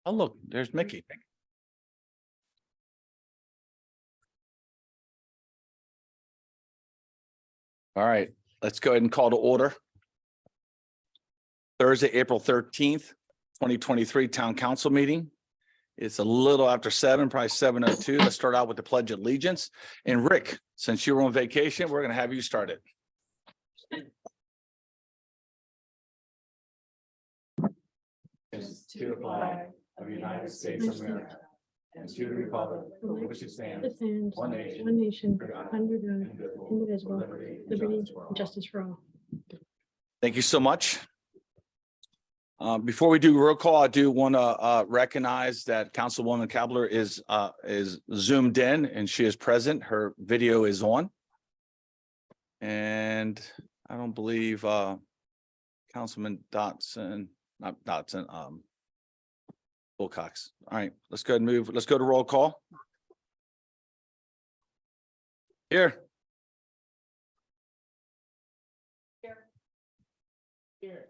Oh, look, there's Mickey. All right, let's go ahead and call to order. Thursday, April 13th, 2023 Town Council meeting. It's a little after 7, probably 7:02. Let's start out with the Pledge of Allegiance. And Rick, since you were on vacation, we're going to have you start it. To the flag of the United States of America and to the republic for which it stands, one nation, under God, indivisible, liberty, and justice for all. Thank you so much. Before we do roll call, I do want to recognize that Councilwoman Kabler is zoomed in and she is present. Her video is on. And I don't believe Councilman Dotson, not Dotson, Wilcox. All right, let's go ahead and move. Let's go to roll call. Here. Here.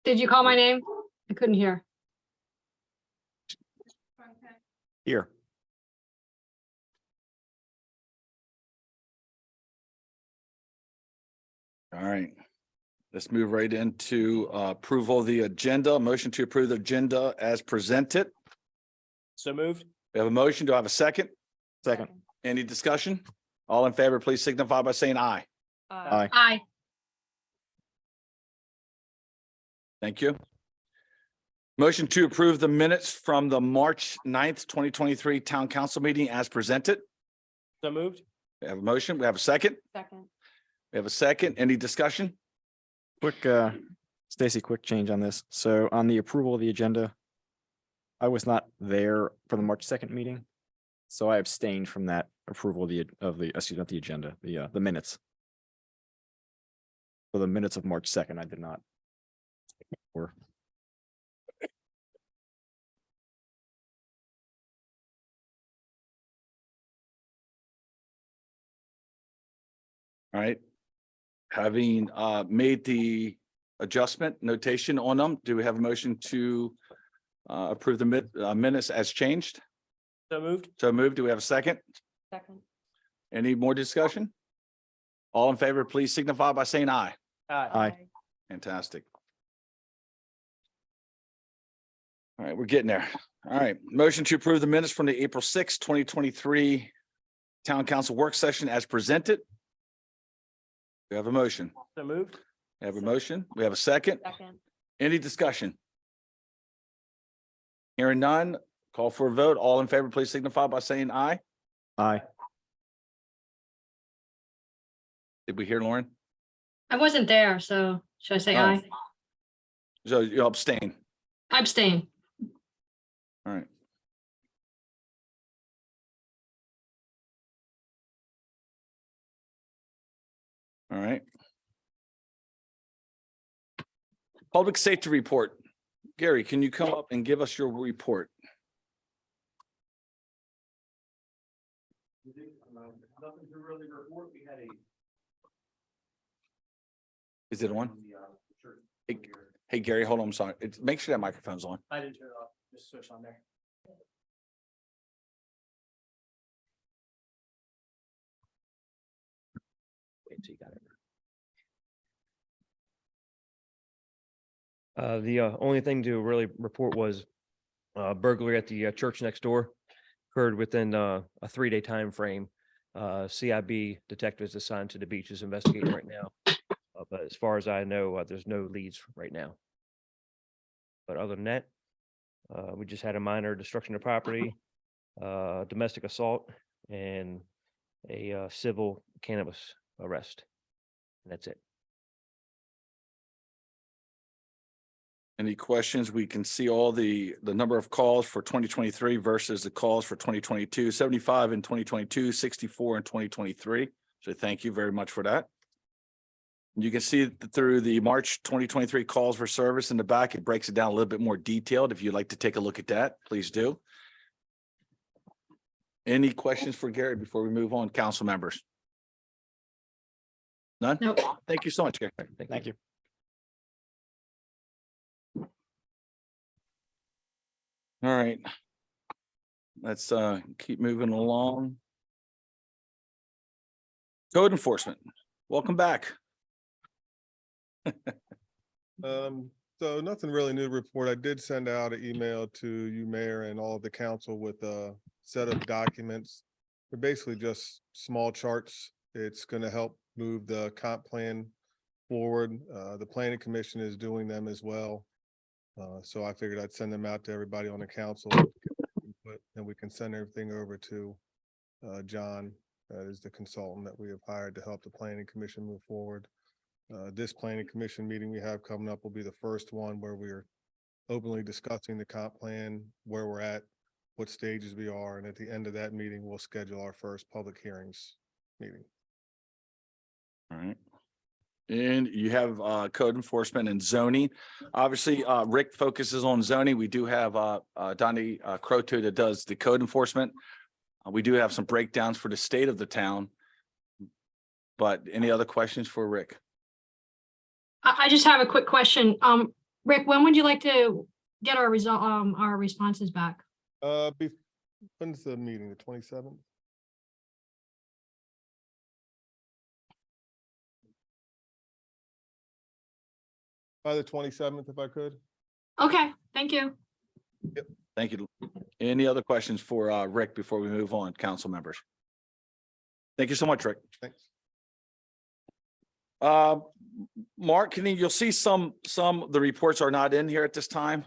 Did you call my name? I couldn't hear. Here. All right. Let's move right into approval of the agenda. Motion to approve the agenda as presented. So moved. We have a motion. Do I have a second? Second. Any discussion? All in favor, please signify by saying aye. Aye. Aye. Thank you. Motion to approve the minutes from the March 9th, 2023 Town Council meeting as presented. So moved. We have a motion. We have a second. Second. We have a second. Any discussion? Quick, Stacy, quick change on this. So on the approval of the agenda, I was not there for the March 2nd meeting. So I abstained from that approval of the excuse me, not the agenda, the minutes. For the minutes of March 2nd, I did not. Or All right. Having made the adjustment notation on them, do we have a motion to approve the minutes as changed? so moved. So moved. Do we have a second? Second. Any more discussion? All in favor, please signify by saying aye. Aye. Fantastic. All right, we're getting there. All right, motion to approve the minutes from the April 6th, 2023 Town Council work session as presented. We have a motion. So moved. We have a motion. We have a second. Second. Any discussion? Hearing none, call for a vote. All in favor, please signify by saying aye. Aye. Did we hear Lauren? I wasn't there, so should I say Oh. aye? So you abstain. I abstain. All right. All right. Public safety report. Gary, can you come up and give us your report? Nothing to really report. We had a. Is it on? Hey, Gary, hold on. I'm sorry. Make sure that microphone's on. I didn't turn it off, just switch on there. The only thing to really report was burglary at the church next door occurred within a 3-day time frame. CIB detectives assigned to the beach is investigating right now. But as far as I know, there's no leads right now. But other than that, we just had a minor destruction of property, domestic assault, and a civil cannabis arrest. And that's it. Any questions? We can see all the number of calls for 2023 versus the calls for 2022, 75 in 2022, 64 in 2023. So thank you very much for that. You can see through the March 2023 calls for service in the back, it breaks it down a little bit more detailed. If you'd like to take a look at that, please do. Any questions for Gary before we move on, council members? None? No. Thank you so much, Gary. Thank you. All right. Let's keep moving along. Code enforcement, welcome back. So nothing really new to report. I did send out an email to you, Mayor, and all of the council with a set of documents. They're basically just small charts. It's gonna help move the comp plan forward. The planning commission is doing them as well. So I figured I'd send them out to everybody on the council. And we can send everything over to John, that is the consultant that we have hired to help the planning commission move forward. This planning commission meeting we have coming up will be the first one where we're openly discussing the comp plan, where we're at, what stages we are, and at the end of that meeting, we'll schedule our first public hearings meeting. All right. And you have code enforcement and zoning. Obviously, Rick focuses on zoning. We do have Donnie Croto that does the code enforcement. We do have some breakdowns for the state of the town. But any other questions for Rick? I just have a quick question. Rick, when would you like to get our our responses back? When's the meeting, the 27th? By the 27th, if I could. Okay, thank you. Thank you. Any other questions for Rick before we move on, council members? Thank you so much, Rick. Thanks. Mark, you'll see some of the reports are not in here at this time.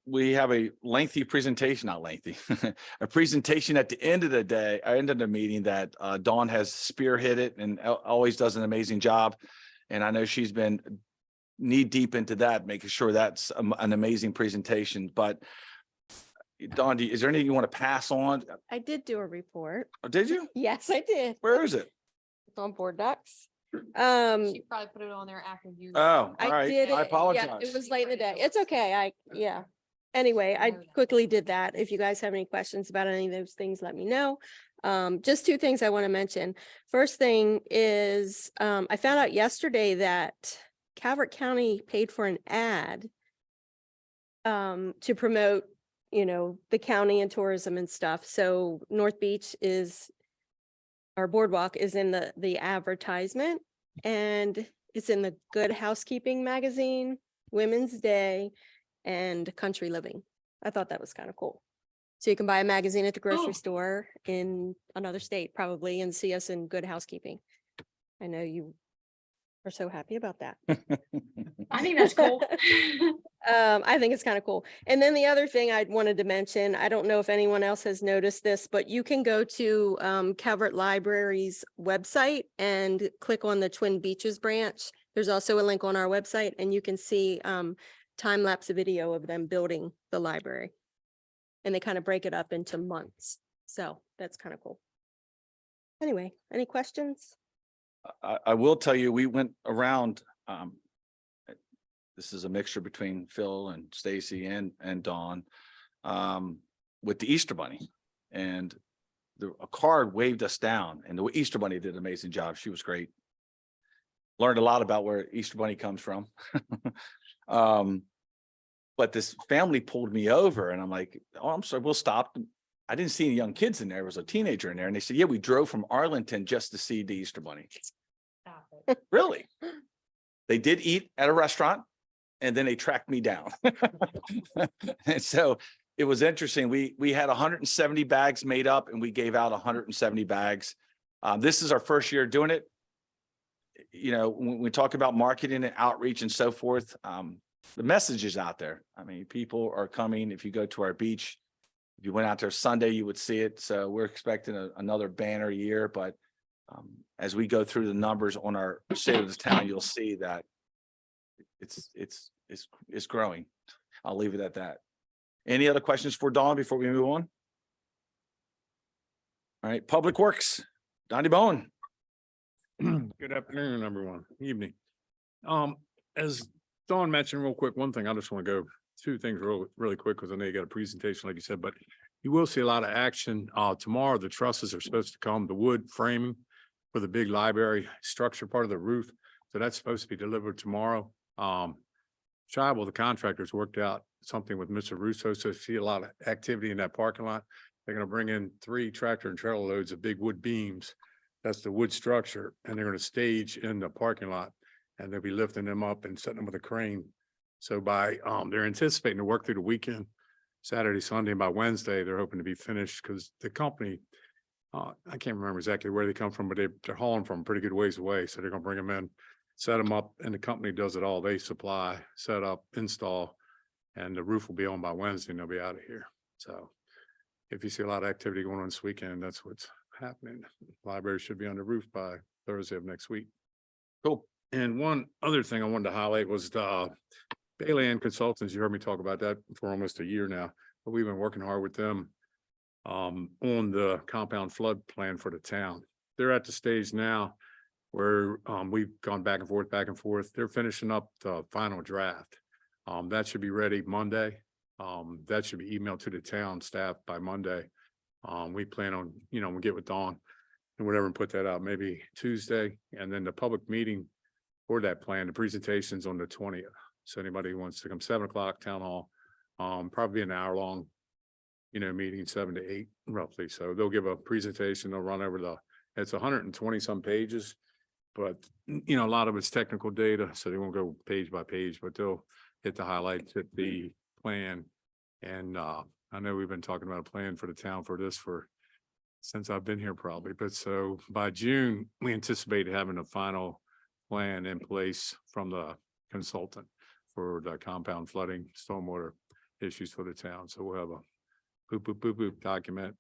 We have a lengthy presentation, not lengthy, a presentation at the end of the day, end of the meeting that Dawn has spearheaded and always does an amazing job. And I know she's been knee deep into that, making sure that's an amazing presentation. But Dawn, is there anything you want to pass on? I did do a report. Oh, did you? Yes, I did. Where is it? It's on Board Docs. She probably put it on there after you. Oh, all I right. did. I It apologize. was late in the day. It's okay. Yeah. Anyway, I quickly did that. If you guys have any questions about any of those things, let me know. Just two things I want to mention. First thing is, I found out yesterday that Calvert County paid for an ad to promote, the county and tourism and stuff. So North Beach our boardwalk is in the advertisement, and it's in the Good Housekeeping magazine, Women's Day, and Country Living. I thought that was kind of cool. So you can buy a magazine at the grocery Oh. store in another state probably and see us in Good Housekeeping. I know you are so happy about that. I think that's cool. I think it's kind of cool. And then the other thing I wanted to mention, I don't know if anyone else has noticed this, but you can go to Calvert Library's website and click on the Twin Beaches branch. There's also a link on our website, and you can see time-lapse video of them building the library. And they kind of break it up into months. So that's kind of cool. Anyway, any questions? I will tell you, we went around, this is a mixture between Phil and Stacy and Dawn, with the Easter Bunny. And a car waved us down, and the Easter Bunny did an amazing job. She was great. Learned a lot about where Easter Bunny comes from. But this family pulled me over, and I'm like, oh, I'm sorry, we'll stop. I didn't see any young kids in there. There was a teenager in there. And they said, yeah, we drove from Arlington just to see the Easter Bunny. Stop it. Really? They did eat at a restaurant, and then they tracked me down. And so it was interesting. We had 170 bags made up, and we gave out 170 bags. This is our first year doing it. When we talk about marketing and outreach and so forth, the message is out there. I mean, people are coming. If you go to our beach, if you went out there Sunday, you would see it. So we're expecting another banner year. But as we go through the numbers on our state of the town, you'll see that it's growing. I'll leave it at that. Any other questions for Dawn before we move on? All right, Public Works, Donnie Bowen. Good afternoon, everyone. Evening. As Dawn mentioned real quick, one thing I just want to go two things really quick, because I know you got a presentation, like you said, but you will see a lot of action. Tomorrow, the trusses are supposed to come, the wood framing. for the big library structure part of the roof. So that's supposed to be delivered tomorrow. Tribal, the contractors worked out something with Mr. Russo, so see a lot of activity in that parking lot. They're gonna bring in 3 tractor and trailer loads of big wood beams. That's the wood structure, and they're gonna stage in the parking lot, and they'll be lifting them up and setting them with a crane. So by, they're anticipating to work through the weekend, Saturday, Sunday, and by Wednesday, they're hoping to be finished, because the company, I can't remember exactly where they come from, but they're hauling from a pretty good ways away, so they're gonna bring them in, set them up, and the company does it all. They supply, set up, install, and the roof will be on by Wednesday, and they'll be out of here. So if you see a lot of activity going on this weekend, that's what's happening. Library should be on the roof by Thursday of next week. Cool. And one other thing I wanted to highlight was the Bailey and Consultants. You heard me talk about that for almost a year now, but we've been working hard with them on the compound flood plan for the town. They're at the stage now where we've gone back and forth. They're finishing up the final draft. That should be ready Monday. That should be emailed to the town staff by Monday. We plan on, we'll get with Dawn and whatever and put that out maybe Tuesday. And then the public meeting for that plan, the presentation's on the 20th. So anybody who wants to come 7 o'clock town hall, probably an hour long, meeting 7 to 8 roughly. So they'll give a presentation. They'll run over it's 120 some pages, but a lot of it's technical data. So they won't go page by page, but they'll hit the highlights at the plan. And I know we've been talking about a plan for the town for this since I've been here probably, but so by June, we anticipate having a final plan in place from the consultant for the compound flooding, stormwater issues for the town. So we'll have a boop document,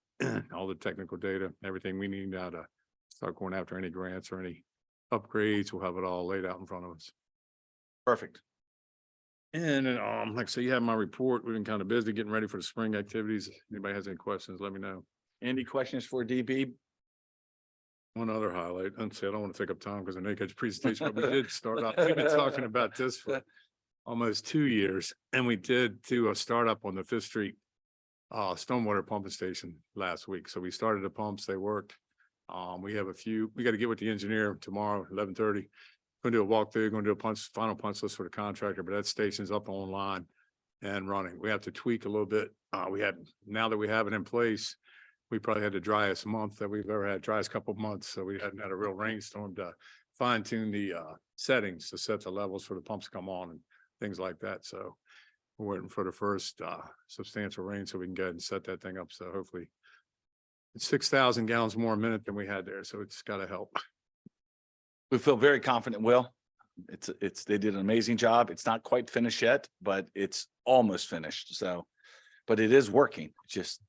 all the technical data, everything we need now to start going after any grants or any upgrades. We'll have it all laid out in front of us. Perfect. And then, like I say, you have my report. We've been kind of busy getting ready for the spring activities. Anybody has any questions, let me know. Any questions for DB? One other highlight, and say I don't want to take up time because I know you got your presentation, but we did start up. We've been talking about this for almost 2 years, and we did do a startup on the Fifth Street stormwater pumping station last week. So we started the pumps, they worked. We have we got to get with the engineer tomorrow, 11:30. Going to do a walkthrough, going to do a final punch list for the contractor, but that station's up online and running. We have to tweak a little bit. Now that we have it in place, we probably had the driest month that we've ever had, driest couple of months. So we hadn't had a real rainstorm to fine tune the settings to set the levels for the pumps to come on and things like that. So we're waiting for the first substantial rain so we can go ahead and set that thing up. So hopefully it's 6,000 gallons more a minute than we had there. So it's got to help. We feel very confident, Will. They did an amazing job. It's not quite finished yet, but it's almost finished. So, but it is working. It's just,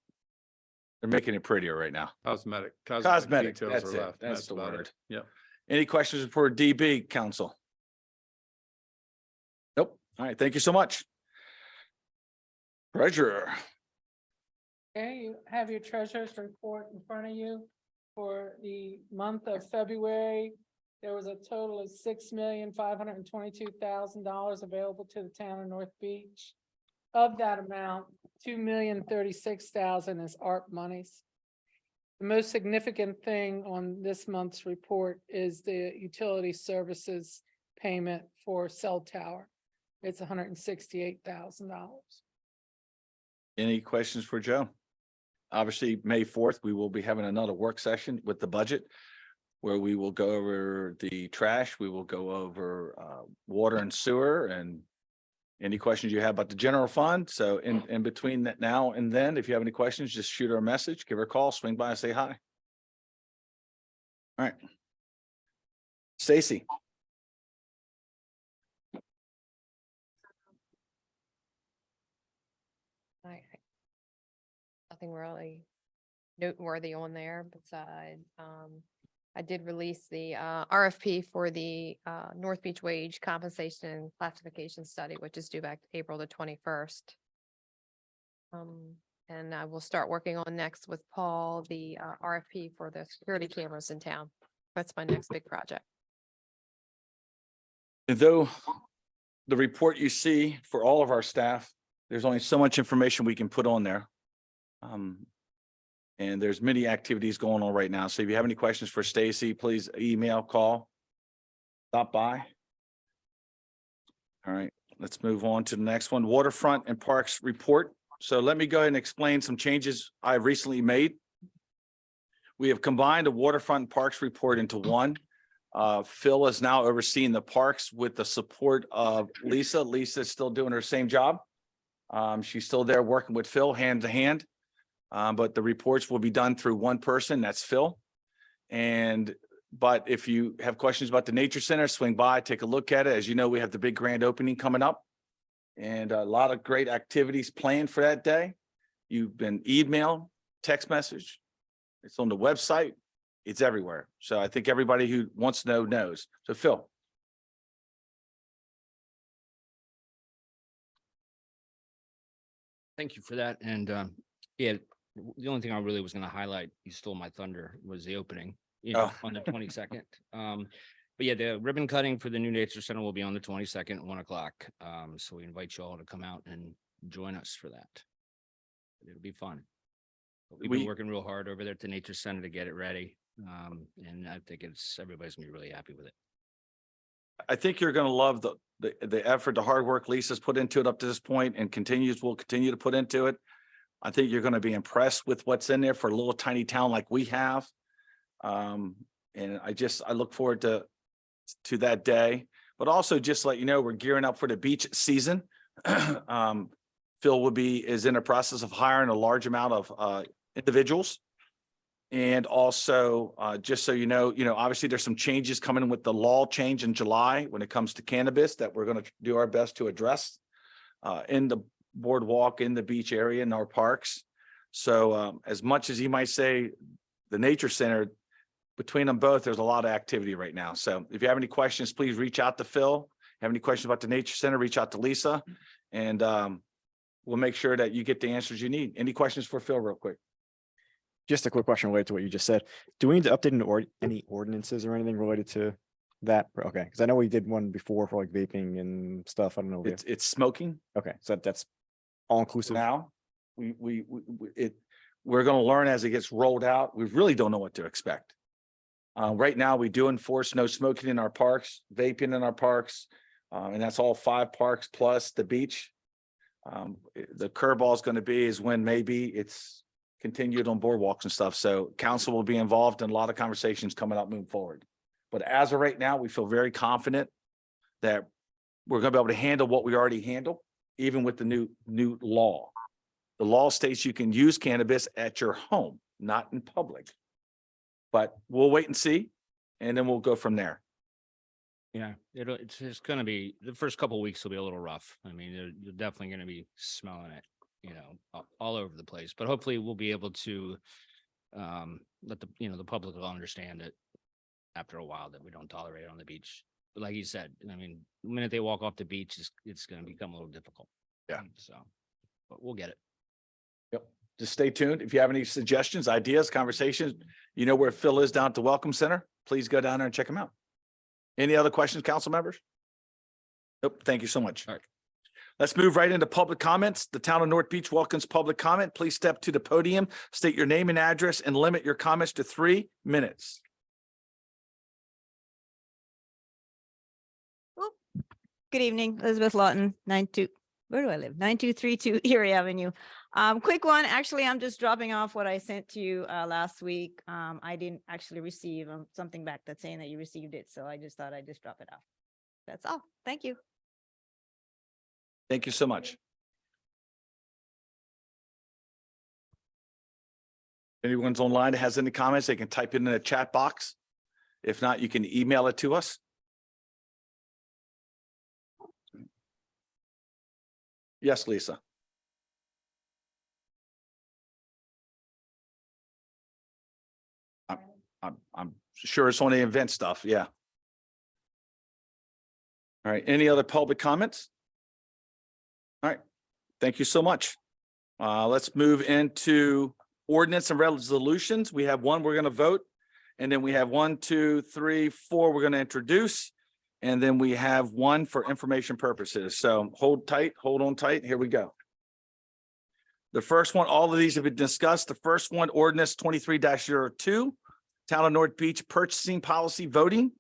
they're making it prettier right now. Cosmetic. Cosmetic, details that's are it. left. That's the about word. it. Yep. Any questions for DB council? Nope. All right. Thank you so much. Treasurer. Okay, you have your treasurer's report in front of you for the month of February. There was a total of $6,522,000 available to the town of North Beach. Of that amount, $2,036,000 is ARP monies. The most significant thing on this month's report is the utility services payment for cell tower. It's $168,000. Any questions for Joe? Obviously, May 4th, we will be having another work session with the budget where we will go over the trash. We will go over water and sewer and any questions you have about the general fund. So in between that now and then, if you have any questions, just shoot her a message, give her a call, swing by and say hi. All right. Stacy. Nothing really noteworthy on there besides, I did release the RFP for the North Beach Wage Compensation and Classification Study, which is due back April the 21st. And I will start working on next with Paul, the RFP for the security cameras in town. That's my next big project. Though the report you see for all of our staff, there's only so much information we can put on there. And there's many activities going on right now. So if you have any questions for Stacy, please email, call, stop by. All right, let's move on to the next one, Waterfront and Parks Report. So let me go ahead and explain some changes I recently made. We have combined the Waterfront and Parks Report into one. Phil is now overseeing the parks with the support of Lisa. Lisa's still doing her same job. She's still there working with Phil hand to hand. But the reports will be done through one person, that's Phil. But if you have questions about the Nature Center, swing by, take a look at it. As you know, we have the big grand opening coming up. And a lot of great activities planned for that day. You've been emailed, text message. It's on the website. It's everywhere. So I think everybody who wants to know knows. So Phil. Thank you for that. And yeah, the only thing I really was going to highlight, you stole my thunder, was the opening, on the 22nd. But yeah, the ribbon cutting for the new Nature Center will be on the 22nd at 1 o'clock. So we invite you all to come out and join us for that. It'll be fun. But we've been working real hard over there at the Nature Center to get it ready. And I think everybody's gonna be really happy with it. I think you're going to love the effort, the hard work Lisa's put into it up to this point and will continue to put into it. I think you're going to be impressed with what's in there for a little tiny town like we have. And I look forward to that day, but also just let you know, we're gearing up for the beach season. Phil is in the process of hiring a large amount of individuals. And also, just so you know, obviously there's some changes coming with the law change in July when it comes to cannabis that we're going to do our best to address in the boardwalk, in the beach area, in our parks. So as much as you might say the Nature Center, between them both, there's a lot of activity right now. So if you have any questions, please reach out to Phil. Have any questions about the Nature Center, reach out to Lisa, and we'll make sure that you get the answers you need. Any questions for Phil real quick? Just a quick question related to what you just said. Do we need to update any ordinances or anything related to that? Okay, because I know we did one before for like vaping and stuff. I don't know. It's smoking. Okay, so that's all inclusive. Now, we're going to learn as it gets rolled out. We really don't know what to expect. Right now, we do enforce no smoking in our parks, vaping in our parks, and that's all 5 parks plus the beach. The curveball is going to be when maybe it's continued on boardwalks and stuff. So council will be involved in a lot of conversations coming up moving forward. But as of right now, we feel very confident that we're going to be able to handle what we already handle, even with the new law. The law states you can use cannabis at your home, not in public. But we'll wait and see, and then we'll go from there. Yeah, it's just going to be, the first couple of weeks will be a little rough. I mean, you're definitely going to be smelling it, all over the place. But hopefully we'll be able to let the public will understand it after a while that we don't tolerate it on the beach. But like you said, I mean, the minute they walk off the beach, it's going to become a little difficult. Yeah. So, but we'll get it. Yep. Just stay tuned. If you have any suggestions, ideas, conversations, you know where Phil is down at the Welcome Center. Please go down there and check him out. Any other questions, council members? Nope. Thank you so much. All right. Let's move right into public comments. The town of North Beach welcomes public comment. Please step to the podium, state your name and address, and limit your comments to 3 minutes. Good evening, Elizabeth Lawton, where do I live? 9232 Erie Avenue. Quick one, actually, I'm just dropping off what I sent to you last week. I didn't actually receive something back that's saying that you received it, so I just thought I'd just drop it off. That's all. Thank you. Thank you so much. If anyone's online that has any comments, they can type it in the chat box. If not, you can email it to us. Yes, Lisa. I'm sure it's on the event stuff. Yeah. All right. Any other public comments? All right. Thank you so much. Let's move into ordinance and resolutions. We have one we're going to vote, and then we have 1, 2, 3, 4 we're going to introduce. And then we have one for information purposes. So hold on tight. Here we go. The first one, all of these have been discussed. The first one, ordinance 23-02, Town of North Beach purchasing policy voting.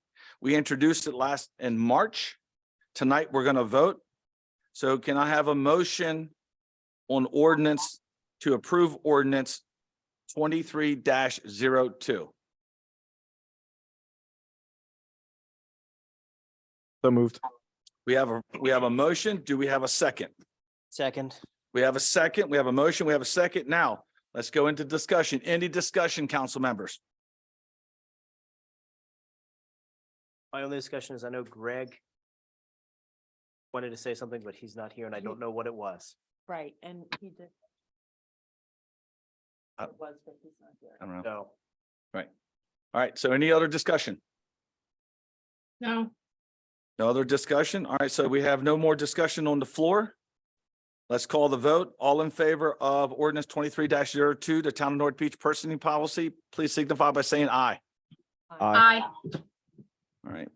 We introduced it last in March. Tonight, we're going to vote. So can I have a motion on ordinance to approve ordinance 23-02? So moved. We have a motion. Do we have a second? Second. We have a second. We have a motion. We have a second. Now, let's go into discussion. Any discussion, council members? My only discussion is I know Greg wanted to say something, but he's not here and I don't know what it was. Right, and he did. Uh, It was, but he's not here. I don't know. No. All right. So any other discussion? No, No other discussion? All right. So we have no more discussion on the floor. Let's call the vote. All in favor of ordinance 23-02, the Town of North Beach purchasing policy, please signify by saying aye. aye. All right.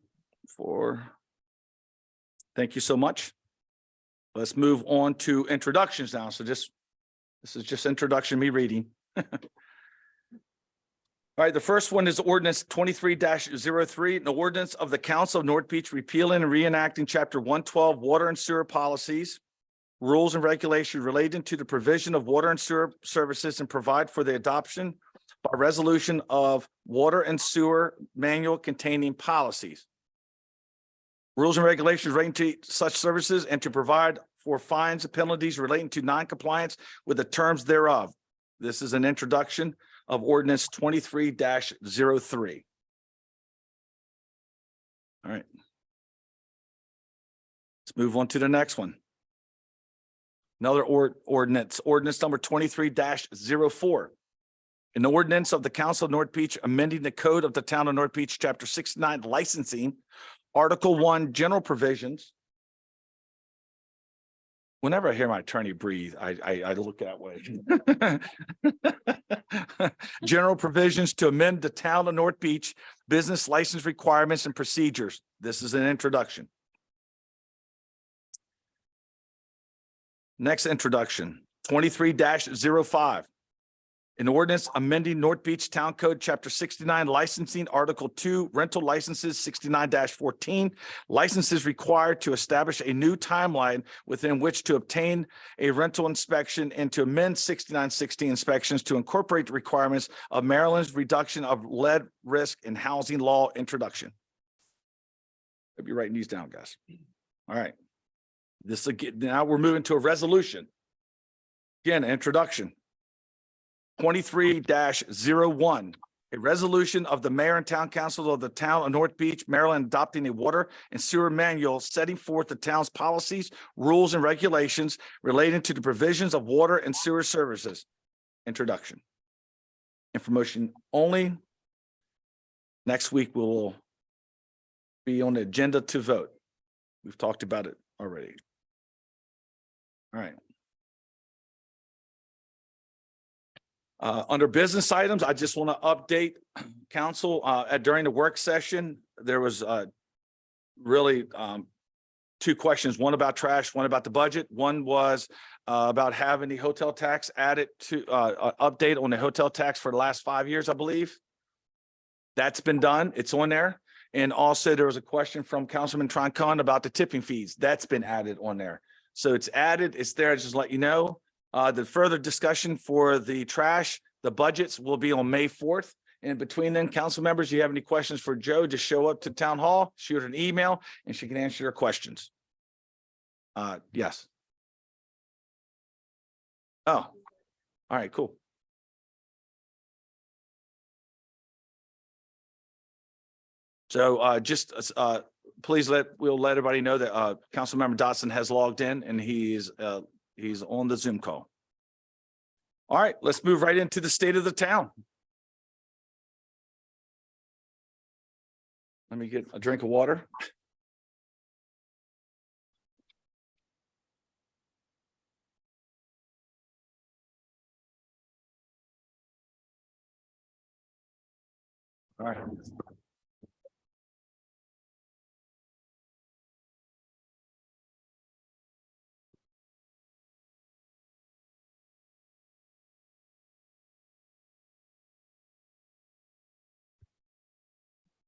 Thank you so much. Let's move on to introductions now. So this is just introduction, me reading. All right, the first one is ordinance 23-03, an ordinance of the Council of North Beach repealing and reenacting chapter 112 water and sewer policies, rules and regulations relating to the provision of water and sewer services and provide for the adoption by resolution of water and sewer manual containing policies, rules and regulations relating to such services and to provide for fines and penalties relating to noncompliance with the terms thereof. This is an introduction of ordinance 23-03. All right. Let's move on to the next one. Another ordinance number 23-04. An ordinance of the Council of North Beach amending the code of the Town of North Beach, chapter 69, licensing, article 1, general provisions. Whenever I hear my attorney breathe, I look that way. General provisions to amend the Town of North Beach business license requirements and procedures. This is an introduction. Next introduction, 23-05. An ordinance amending North Beach Town Code, Chapter 69, licensing, Article 2, rental licenses, 69-14. Licenses required to establish a new timeline within which to obtain a rental inspection and to amend 69-16 inspections to incorporate the requirements of Maryland's reduction of lead risk in housing law introduction. Hope you're writing these down, guys. All right. This again, now we're moving to a resolution. Again, introduction. 23-01, a resolution of the mayor and town council of the Town of North Beach, Maryland, adopting a water and sewer manual, setting forth the town's policies, rules, and regulations relating to the provisions of water and sewer services. Introduction. Information only. Next week, we will be on the agenda to vote. We've talked about it already. All right. Under business items, I just want to update council during the work session. There was really two questions, one about trash, one about the budget. One was about having the hotel tax added to update on the hotel tax for the last 5 years, I believe. That's been done. It's on there. And also there was a question from Councilman Troncon about the tipping fees. That's been added on there. So it's added, it's there, just let you know. The further discussion for the trash, the budgets will be on May 4th. And between then, council members, you have any questions for Joe, just show up to town hall, shoot her an email, and she can answer your questions. Yes. Oh, all right, cool. So please we'll let everybody know that Councilmember Dotson has logged in and he's on the Zoom call. All right, let's move right into the state of the town. Let me get a drink of water. All right.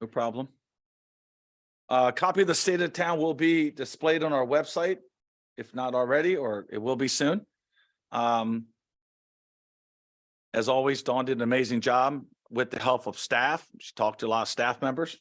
No problem. A copy of the state of the town will be displayed on our website, if not already, or it will be soon. As always, Dawn did an amazing job with the help of staff. She talked to a lot of staff members.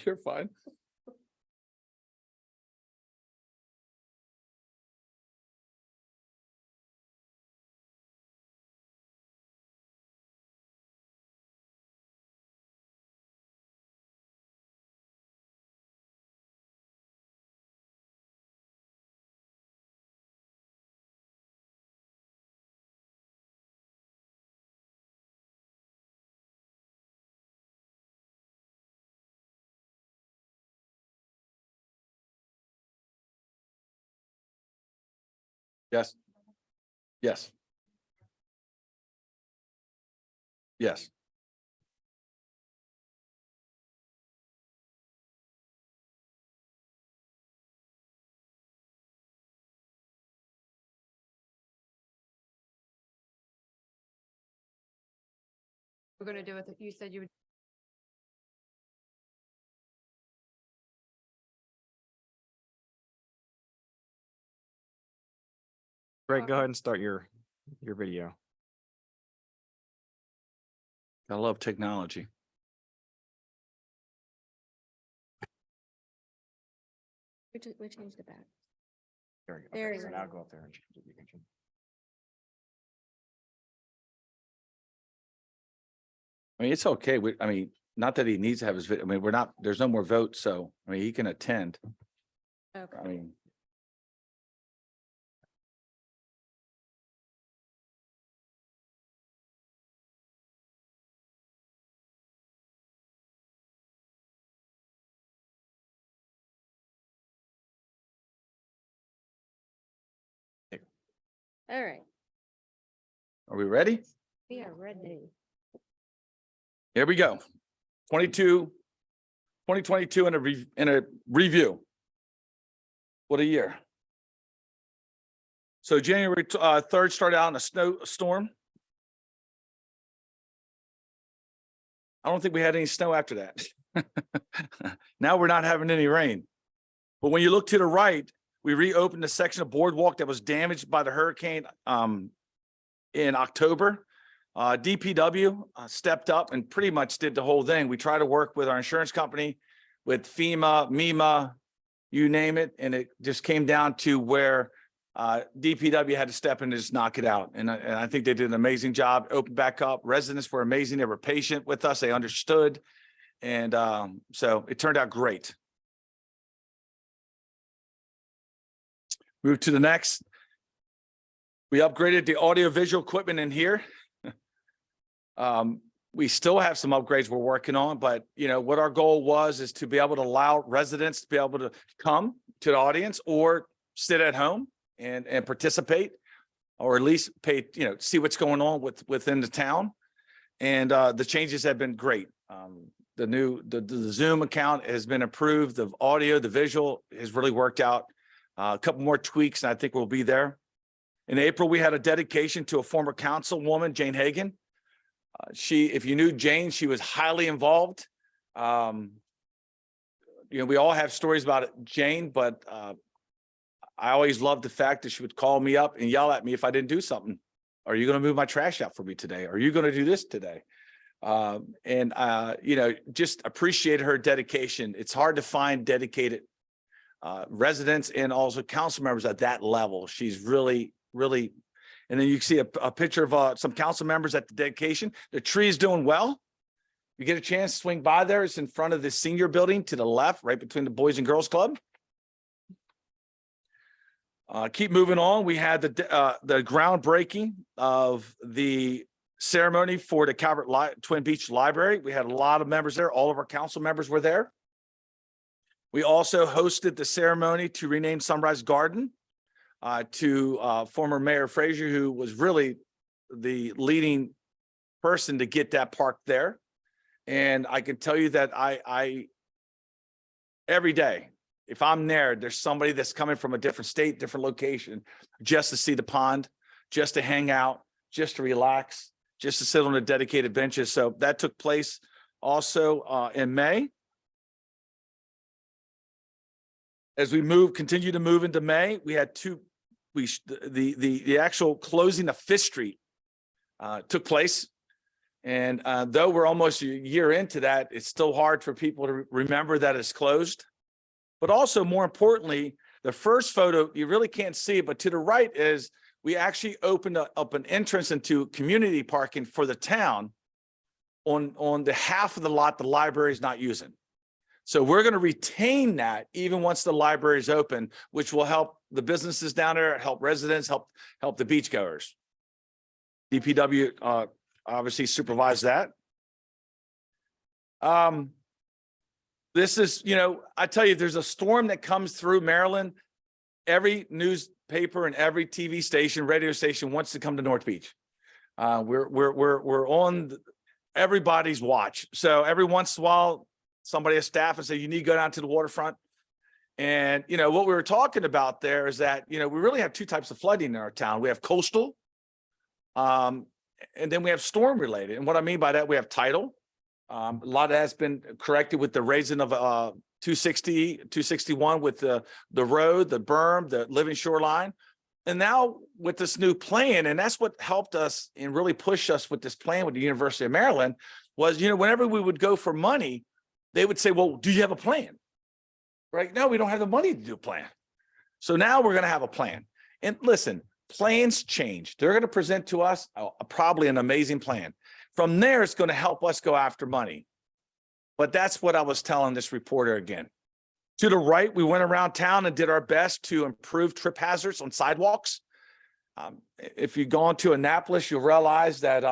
You're fine. Yes. Yes. Yes. We're gonna do it, you said you would. Greg, go ahead and start your video. I love technology. We changed it back. There we go. There Okay, you so go. now go up there and change it. You can change. I mean, it's okay. I mean, not that he needs to have his, I mean, there's no more votes, so, I mean, he can attend. I Okay. mean, All right. are we ready? We are ready. Here we go. 2022 in a review. What a year. So January 3rd started out in a snowstorm. I don't think we had any snow after that. Now we're not having any rain. But when you look to the right, we reopened a section of boardwalk that was damaged by the hurricane in October. DPW stepped up and pretty much did the whole thing. We tried to work with our insurance company, with FEMA, MEMA, you name it, and it just came down to where DPW had to step in and just knock it out. And I think they did an amazing job, opened back up. Residents were amazing. They were patient with us. They understood. And so it turned out great. Move to the next. We upgraded the audio-visual equipment in here. We still have some upgrades we're working on, but you know, what our goal was is to be able to allow residents to be able to come to the audience or sit at home and participate, or at least pay, you know, see what's going on within the town. And the changes have been great. The Zoom account has been improved. The audio, the visual has really worked out. A couple more tweaks, and I think we'll be there. In April, we had a dedication to a former councilwoman, Jane Hagan. If you knew Jane, she was highly involved. You know, we all have stories about Jane, but I always loved the fact that she would call me up and yell at me if I didn't do something. Are you going to move my trash out for me today? Are you going to do this today? Just appreciate her dedication. It's hard to find dedicated residents and also council members at that level. She's really, really, and then you can see a picture of some council members at the dedication. The tree is doing well. You get a chance to swing by there. It's in front of the senior building to the left, right between the Boys and Girls Club. Keep moving on. We had the groundbreaking of the ceremony for the Calvert Twin Beach Library. We had a lot of members there. All of our council members were there. We also hosted the ceremony to rename Sunrise Garden to former Mayor Frazier, who was really the leading person to get that park there. And I can tell you that I every day, if I'm there, there's somebody that's coming from a different state, different location, just to see the pond, just to hang out, just to relax, just to sit on the dedicated benches. So that took place also in May. As we continue to move into May, we had the actual closing of Fifth Street took place. And though we're almost a year into that, it's still hard for people to remember that it's closed. But also, more importantly, the first photo, you really can't see it, but to the right is we actually opened up an entrance into community parking for the town on the half of the lot the library is not using. So we're going to retain that even once the library is open, which will help the businesses down there, help residents, help the beachgoers. DPW obviously supervised that. This is, I tell you, there's a storm that comes through Maryland. Every newspaper and every TV station, radio station wants to come to North Beach. We're on everybody's watch. So every once in a while, somebody at staff and say, you need to go down to the waterfront. And, what we were talking about there is that, we really have two types of flooding in our town. We have coastal, and then we have storm related. And what I mean by that, we have tidal. A lot of that's been corrected with the raising of 260, 261 with the road, the berm, the living shoreline. And now with this new plan, and that's what helped us and really pushed us with this plan with the University of Maryland was, whenever we would go for money, they would say, well, do you have a plan? Right? No, we don't have the money to do a plan. So now we're going to have a plan. And listen, plans change. They're going to present to us probably an amazing plan. From there, it's going to help us go after money. But that's what I was telling this reporter again. To the right, we went around town and did our best to improve trip hazards on sidewalks. If you go into Annapolis, you'll realize that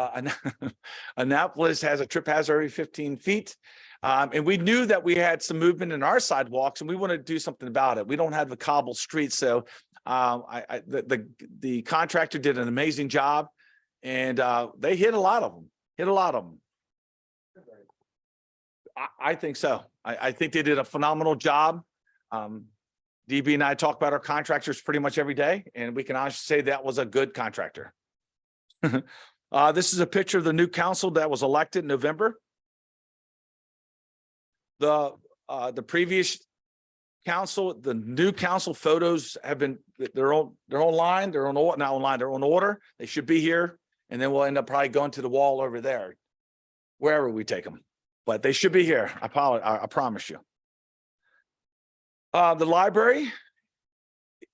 Annapolis has a trip hazard every 15 feet. And we knew that we had some movement in our sidewalks and we want to do something about it. We don't have the cobble streets. So the contractor did an amazing job and they hit a lot of them. I think so. I think they did a phenomenal job. DB and I talk about our contractors pretty much every day, and we can honestly say that was a good contractor. This is a picture of the new council that was elected in November. The previous council, the new council photos have been, they're online, they're on order. They should be here. And then we'll end up probably going to the wall over there, wherever we take them. But they should be here. I promise you. The library,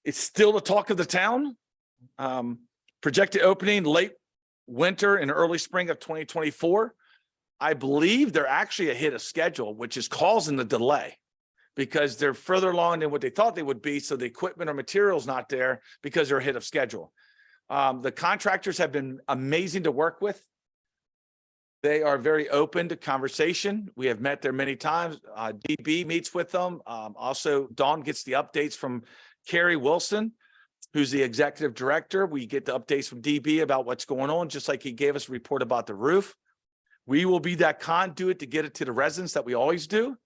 it's still the talk of the town. Projected opening late winter and early spring of 2024. I believe they're actually ahead of schedule, which is causing the delay because they're further along than what they thought they would be. So the equipment or materials not there because they're ahead of schedule. The contractors have been amazing to work with. They are very open to conversation. We have met there many times. DB meets with them. Also, Dawn gets the updates from Carrie Wilson, who's the executive director. We get the updates from DB about what's going on, just like he gave us a report about the roof. We will be that conduit to get it to the residents that we always do.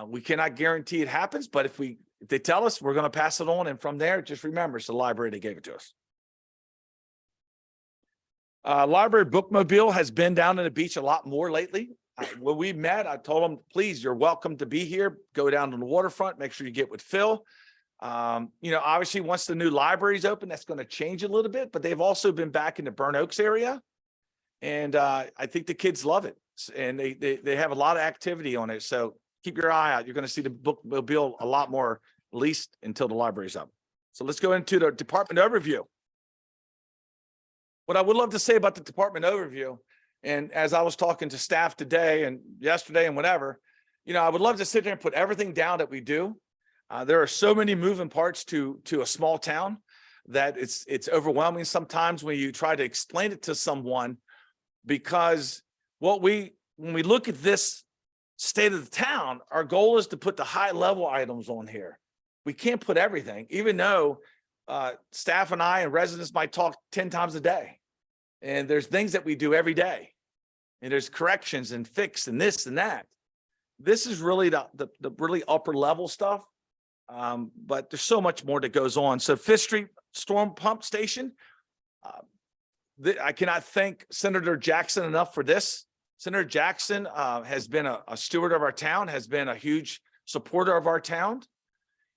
We cannot guarantee it happens, but if they tell us, we're going to pass it on. And from there, just remember, it's the library that gave it to us. Library bookmobile has been down in the beach a lot more lately. When we met, I told them, please, you're welcome to be here. Go down to the waterfront, make sure you get with Phil. Obviously once the new library is open, that's going to change a little bit, but they've also been back in the Burn Oaks area. And I think the kids love it. and they have a lot of activity on it. So keep your eye out. You're going to see the book will build a lot more, at least until the library's up. So let's go into the department overview. What I would love to say about the department overview, and as I was talking to staff today and yesterday and whatever, you know, I would love to sit there and put everything down that we do. There are so many moving parts to a small town that it's overwhelming sometimes when you try to explain it to someone, because when we look at this state of the town, our goal is to put the high level items on here. We can't put everything, even though staff and I and residents might talk 10 times a day. And there's things that we do every day. And there's corrections and fix and this and that. This is really the really upper level stuff. But there's so much more that goes on. So Fifth Street Storm Pump Station, I cannot thank Senator Jackson enough for this. Senator Jackson has been a steward of our town, has been a huge supporter of our town.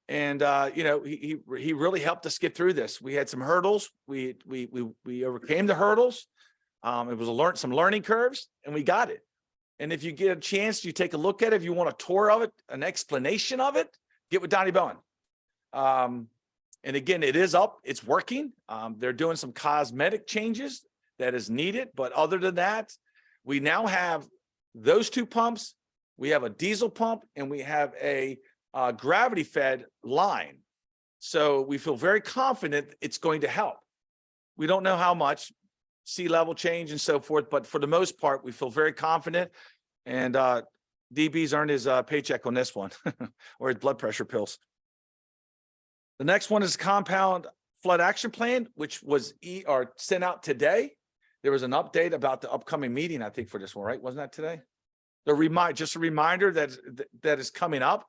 And you know, he really helped us get through this. We had some hurdles. We overcame the hurdles. It was some learning curves, and we got it. And if you get a chance, you take a look at it. If you want a tour of it, an explanation of it, get with Donnie Bowen. And again, it is up, it's working. They're doing some cosmetic changes that is needed. But other than that, we now have those two pumps. We have a diesel pump and we have a gravity fed line. So we feel very confident it's going to help. We don't know how much, sea level change and so forth, but for the most part, we feel very confident. And DB's earned his paycheck on this one or his blood pressure pills. The next one is Compound Flood Action Plan, which was sent out today. There was an update about the upcoming meeting, I think, for this one, right? Wasn't that today? Just a reminder that is coming up.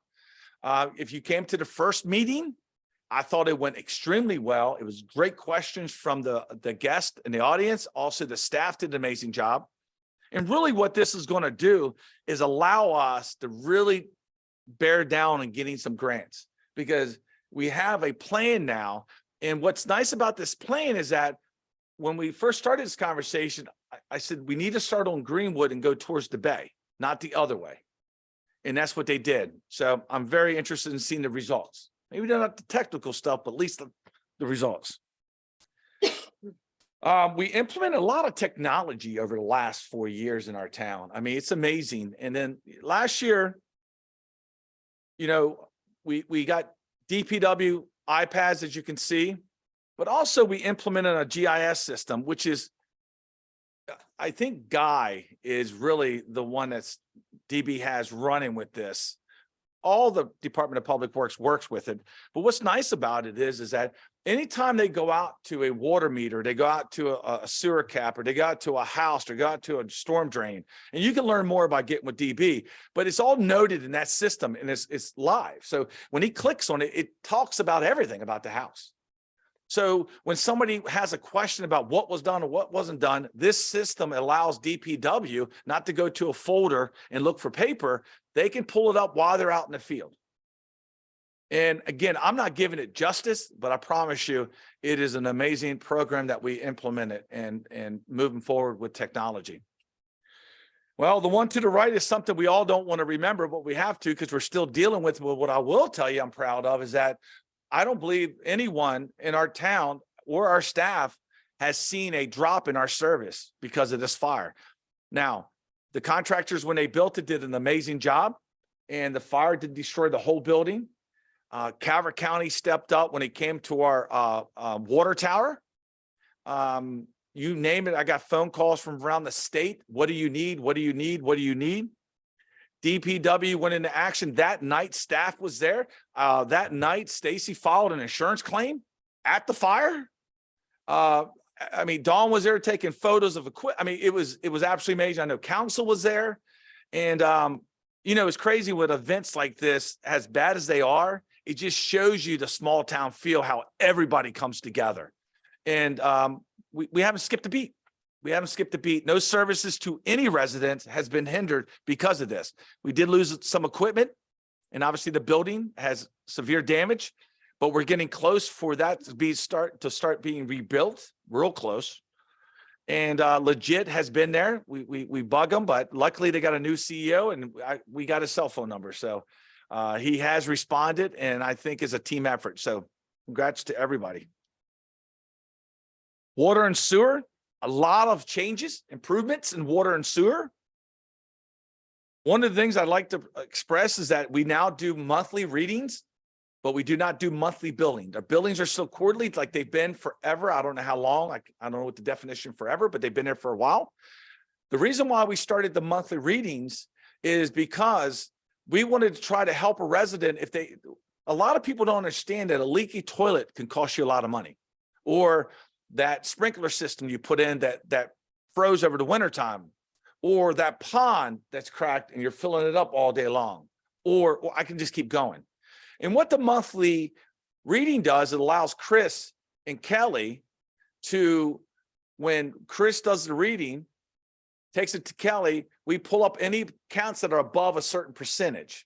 If you came to the first meeting, I thought it went extremely well. It was great questions from the guest and the audience. Also, the staff did an amazing job. And really what this is going to do is allow us to really bear down on getting some grants, because we have a plan now. And what's nice about this plan is that when we first started this conversation, I said, we need to start on Greenwood and go towards the bay, not the other way. And that's what they did. So I'm very interested in seeing the results. Maybe not the technical stuff, but at least the results. We implemented a lot of technology over the last 4 years in our town. I mean, it's amazing. And then last year, you know, we got DPW iPads, as you can see, but also we implemented a GIS system, which is, I think Guy is really the one that's DB has running with this. All the Department of Public Works works with it. But what's nice about it is that anytime they go out to a water meter, they go out to a sewer cap, or they go out to a house, or go out to a storm drain, and you can learn more by getting with DB, but it's all noted in that system and it's live. So when he clicks on it, it talks about everything about the house. So when somebody has a question about what was done or what wasn't done, this system allows DPW not to go to a folder and look for paper. They can pull it up while they're out in the field. And again, I'm not giving it justice, but I promise you, it is an amazing program that we implemented and moving forward with technology. Well, the one to the right is something we all don't want to remember, but we have to, because we're still dealing with. But what I will tell you I'm proud of is that I don't believe anyone in our town or our staff has seen a drop in our service because of this fire. Now, the contractors, when they built it, did an amazing job, and the fire did destroy the whole building. Calvert County stepped up when it came to our water tower. You name it, I got phone calls from around the state. What do you need? What do you need? What do you need? DPW went into action that night. Staff was there. That night, Stacy filed an insurance claim at the fire. I mean, Dawn was there taking photos of equipment. I mean, it was absolutely amazing. I know council was there. And, you know, it's crazy with events like this, as bad as they are, it just shows you the small town feel, how everybody comes together. And we haven't skipped a beat. We haven't skipped a beat. No services to any resident has been hindered because of this. We did lose some equipment, and obviously the building has severe damage, but we're getting close for that to start being rebuilt, real close. And Legit has been there. We bug them, but luckily they got a new CEO and we got his cell phone number. So he has responded, and I think is a team effort. So congrats to everybody. Water and sewer, a lot of changes, improvements in water and sewer. One of the things I'd like to express is that we now do monthly readings, but we do not do monthly billing. Our billings are still quarterly, like they've been forever. I don't know how long. I don't know what the definition forever, but they've been there for a while. The reason why we started the monthly readings is because we wanted to try to help a resident. A lot of people don't understand that a leaky toilet can cost you a lot of money, or that sprinkler system you put in that froze over the wintertime, or that pond that's cracked and you're filling it up all day long, or I can just keep going. And what the monthly reading does, it allows Chris and Kelly to, when Chris does the reading, takes it to Kelly, we pull up any counts that are above a certain percentage.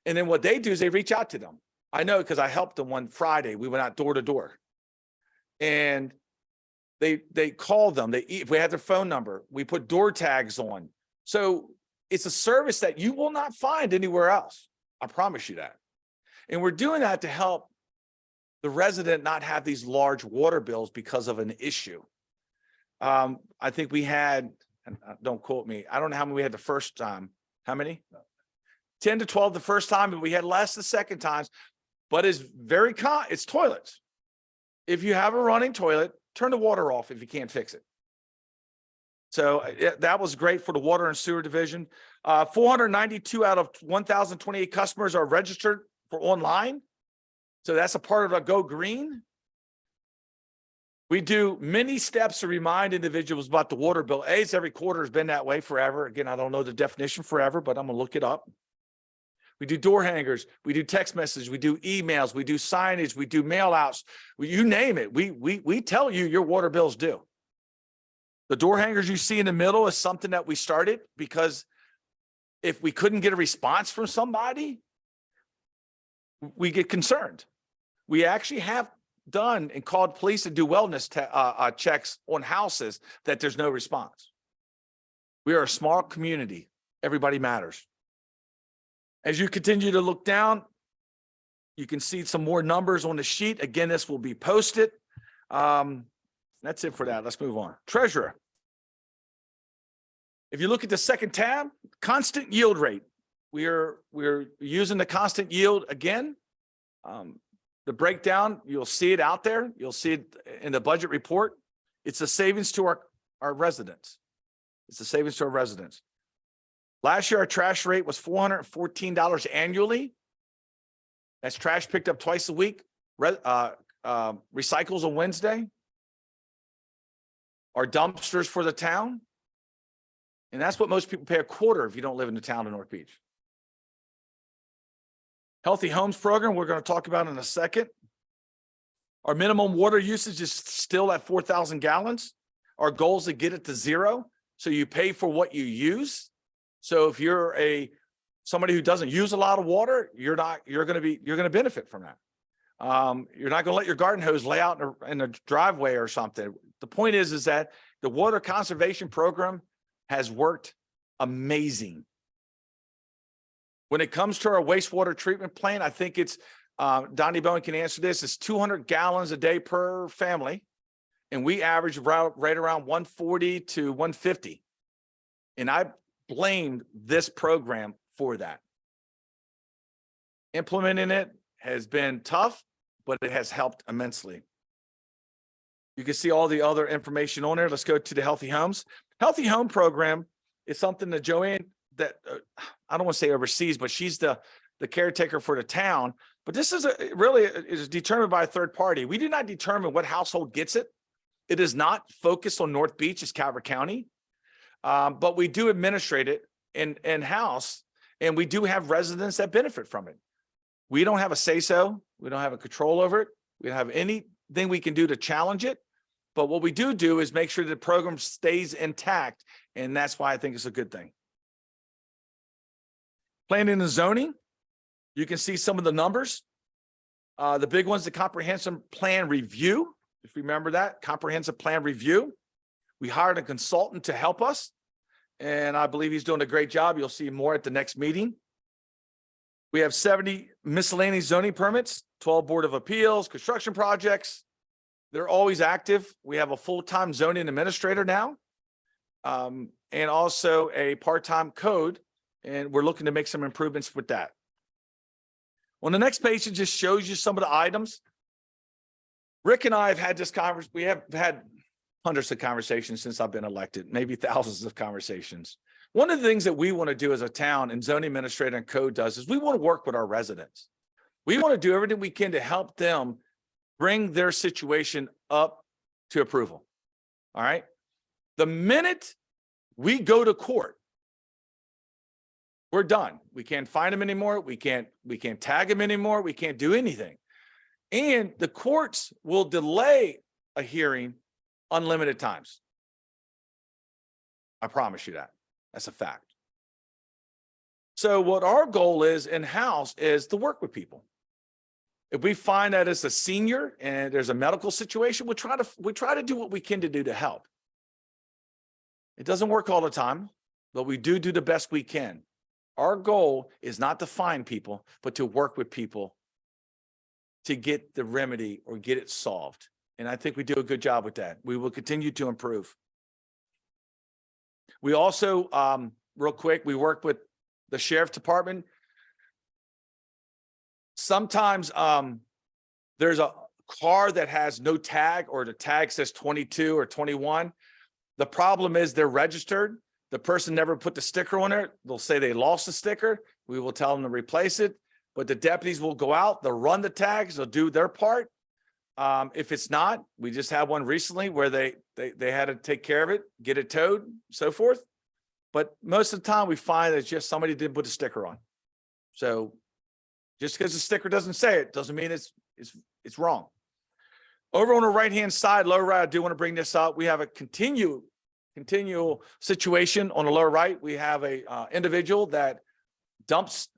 And then what they do is they reach out to them. I know because I helped them one Friday. We went out door to door. And they call them. If we have their phone number, we put door tags on. So it's a service that you will not find anywhere else. I promise you that. And we're doing that to help the resident not have these large water bills because of an issue. I think we had, and don't quote me, I don't know how many we had the first time. How many? 10 to 12 the first time, and we had less the second times, but it's it's toilets. If you have a running toilet, turn the water off if you can't fix it. So that was great for the water and sewer division. 492 out of 1,028 customers are registered for online. So that's a part of the Go Green. We do many steps to remind individuals about the water bill. It's every quarter has been that way forever. Again, I don't know the definition forever, but I'm gonna look it up. We do door hangers, we do text messages, we do emails, we do signage, we do mail outs, you name it. We tell you your water bill's due. The door hangers you see in the middle is something that we started because if we couldn't get a response from somebody, we get concerned. We actually have done and called police to do wellness checks on houses that there's no response. We are a small community. Everybody matters. As you continue to look down, you can see some more numbers on the sheet. Again, this will be posted. That's it for that. Let's move on. Treasurer. If you look at the second tab, constant yield rate. We're using the constant yield again. The breakdown, you'll see it out there. You'll see it in the budget report. It's a savings to our residents. It's a savings to our residents. Last year, our trash rate was $414 annually. That's trash picked up twice a week. Recycles on Wednesday. Our dumpsters for the town. And that's what most people pay a quarter if you don't live in the town of North Beach. Healthy Homes program, we're going to talk about in a second. Our minimum water usage is still at 4,000 gallons. Our goal is to get it to zero. So you pay for what you use. So if you're somebody who doesn't use a lot of water, you're going to benefit from that. You're not going to let your garden hose lay out in a driveway or something. The point is that the water conservation program has worked amazing. When it comes to our wastewater treatment plant, I think it's, Donnie Bowen can answer this, it's 200 gallons a day per family. And we average right around 140 to 150. And I blamed this program for that. Implementing it has been tough, but it has helped immensely. You can see all the other information on there. Let's go to the Healthy Homes. Healthy Home program is something that Joanne, that I don't want to say oversees, but she's the caretaker for the town. But this is really is determined by a third party. We do not determine what household gets it. It is not focused on North Beach, it's Calvert County. But we do administrate it in-house, and we do have residents that benefit from it. We don't have a say-so. We don't have a control over it. We don't have anything we can do to challenge it. But what we do is make sure the program stays intact, and that's why I think it's a good thing. Planning and zoning, you can see some of the numbers. The big one's the comprehensive plan review. If you remember that, comprehensive plan review. We hired a consultant to help us, and I believe he's doing a great job. You'll see more at the next meeting. We have 70 miscellaneous zoning permits, 12 Board of Appeals, construction projects. They're always active. We have a full-time zoning administrator now, and also a part-time code, and we're looking to make some improvements with that. On the next page, it just shows you some of the items. Rick and I have had this conversation. We have had hundreds of conversations since I've been elected, maybe thousands of conversations. One of the things that we want to do as a town, and zoning administrator and code does, is we want to work with our residents. We want to do everything we can to help them bring their situation up to approval. All right. The minute we go to court, we're done. We can't find them anymore. We can't tag them anymore. We can't do anything. And the courts will delay a hearing unlimited times. I promise you that. That's a fact. So what our goal is in-house is to work with people. If we find that it's a senior and there's a medical situation, we try to do what we can to do to help. It doesn't work all the time, but we do the best we can. Our goal is not to find people, but to work with people to get the remedy or get it solved. And I think we do a good job with that. We will continue to improve. We also, real quick, we work with the sheriff's department. Sometimes there's a car that has no tag, or the tag says 22 or 21. The problem is they're registered. The person never put the sticker on it. They'll say they lost the sticker. We will tell them to replace it, but the deputies will go out, they'll run the tags, they'll do their part. If it's not, we just had one recently where they had to take care of it, get it towed, so forth. But most of the time we find that it's just somebody didn't put a sticker on. So just because the sticker doesn't say it, doesn't mean it's wrong. Over on the right-hand side, lower right, I do want to bring this up. We have a continual situation on the lower right. We have a individual that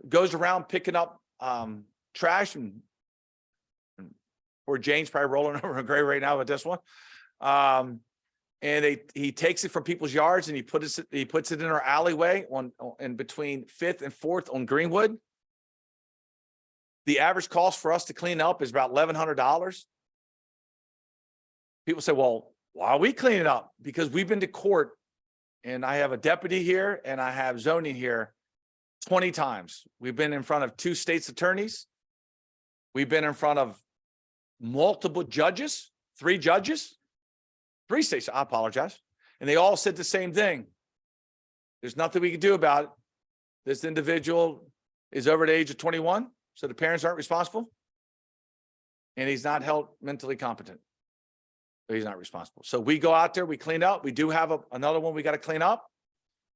goes around picking up trash, and or Jane's probably rolling over a grave right now with this one. And he takes it from people's yards and he puts it in our alleyway in between 5th and 4th on Greenwood. The average cost for us to clean up is about $1,100. People say, well, why are we cleaning up? Because we've been to court, and I have a deputy here and I have zoning here 20 times. We've been in front of 2 state's attorneys. We've been in front of multiple judges, 3 judges, 3 states, I apologize. And they all said the same thing. There's nothing we can do about it. This individual is over the age of 21, so the parents aren't responsible. And he's not held mentally competent. So he's not responsible. So we go out there, we clean up. We do have another one we got to clean up,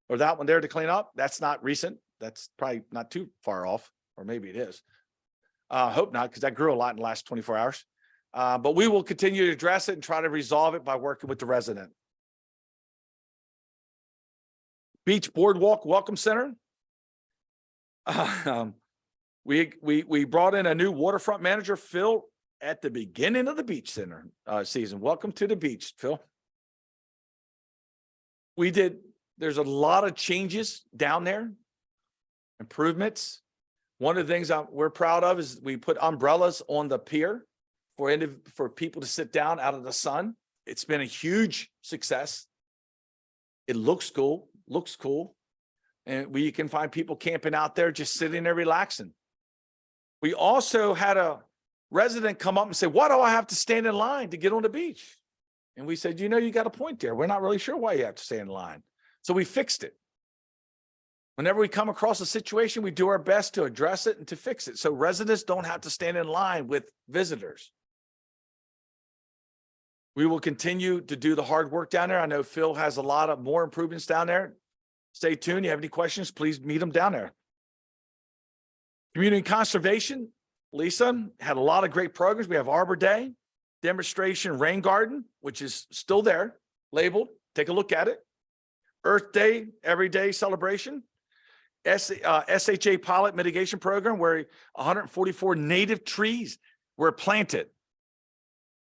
or that one there to clean up. That's not recent. That's probably not too far off, or maybe it is. Hope not, because that grew a lot in the last 24 hours. But we will continue to address it and try to resolve it by working with the resident. Beach Boardwalk Welcome Center. We brought in a new waterfront manager, Phil, at the beginning of the beach center season. Welcome to the beach, Phil. There's a lot of changes down there, improvements. One of the things we're proud of is we put umbrellas on the pier for people to sit down out of the sun. It's been a huge success. It looks cool, and you can find people camping out there, just sitting there relaxing. We also had a resident come up and say, why do I have to stand in line to get on the beach? And we said, you got a point there. We're not really sure why you have to stand in line. So we fixed it. Whenever we come across a situation, we do our best to address it and to fix it, so residents don't have to stand in line with visitors. We will continue to do the hard work down there. I know Phil has a lot of more improvements down there. Stay tuned. You have any questions, please meet them down there. Community conservation, Lisa had a lot of great programs. We have Arbor Day, demonstration, rain garden, which is still there, labeled. Take a look at it. Earth Day, everyday celebration. SHA pilot mitigation program where 144 native trees were planted.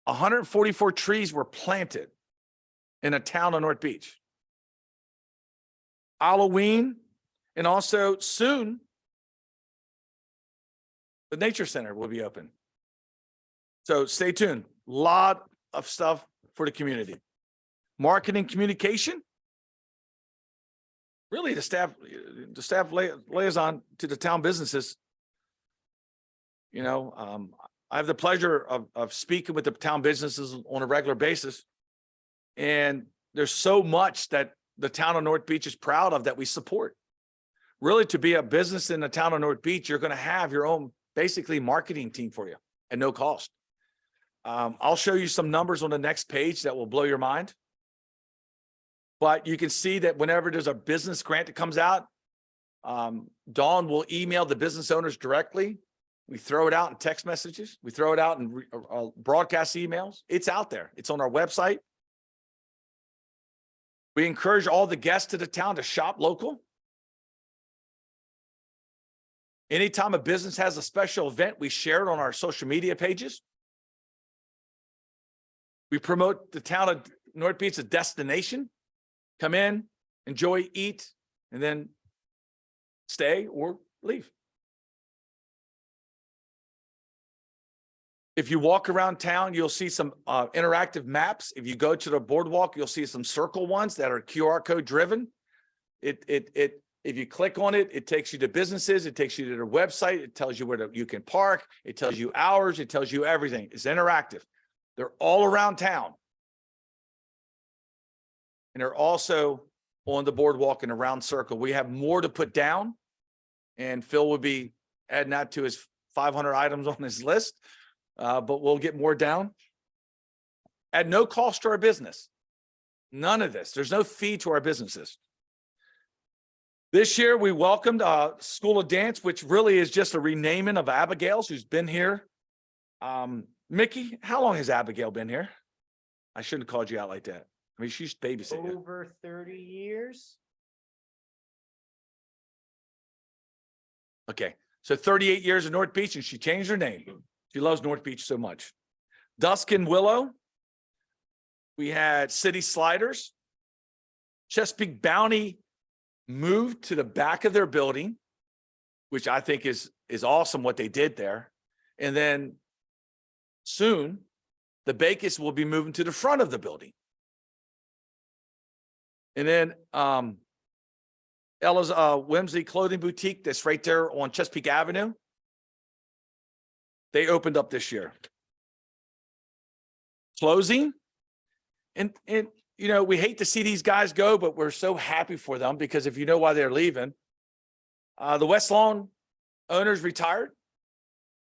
144 trees were planted. in a town of North Beach. Halloween, and also soon, the Nature Center will be open. So stay tuned. Lot of stuff for the community. Marketing communication. Really, the staff liaison to the town businesses. You know, I have the pleasure of speaking with the town businesses on a regular basis. And there's so much that the town of North Beach is proud of that we support. Really, to be a business in the town of North Beach, you're going to have your own basically marketing team for you at no cost. I'll show you some numbers on the next page that will blow your mind. But you can see that whenever there's a business grant that comes out, Dawn will email the business owners directly. We throw it out in text messages. We throw it out in broadcast emails. It's out there. It's on our website. We encourage all the guests to the town to shop local. Anytime a business has a special event, we share it on our social media pages. We promote the town of North Beach as a destination. Come in, enjoy, eat, and then stay or leave. If you walk around town, you'll see some interactive maps. If you go to the boardwalk, you'll see some circle ones that are QR code driven. If you click on it, it takes you to businesses. It takes you to their website. It tells you where you can park. It tells you hours. It tells you everything. It's interactive. They're all around town. And they're also on the boardwalk and around circle. We have more to put down, and Phil will be adding that to his 500 items on his list. But we'll get more down at no cost to our business. None of this. There's no fee to our businesses. This year, we welcomed School of Dance, which really is just a renaming of Abigail's, who's been here. Mickey, how long has Abigail been here? I shouldn't have called you out like that. I mean, she's babysitting you. Over 30 years. Okay, so 38 years in North Beach, and she changed her name. She loves North Beach so much. Dusk and Willow. We had City Sliders. Chesapeake Bounty moved to the back of their building, which I think is awesome what they did there. And then soon, the Bacus will be moving to the front of the building. And then Ella's Whimsy Clothing Boutique that's right there on Chesapeake Avenue. They opened up this year. Closing. And you know, we hate to see these guys go, but we're so happy for them because if you know why they're leaving, the West Lawn owners retired.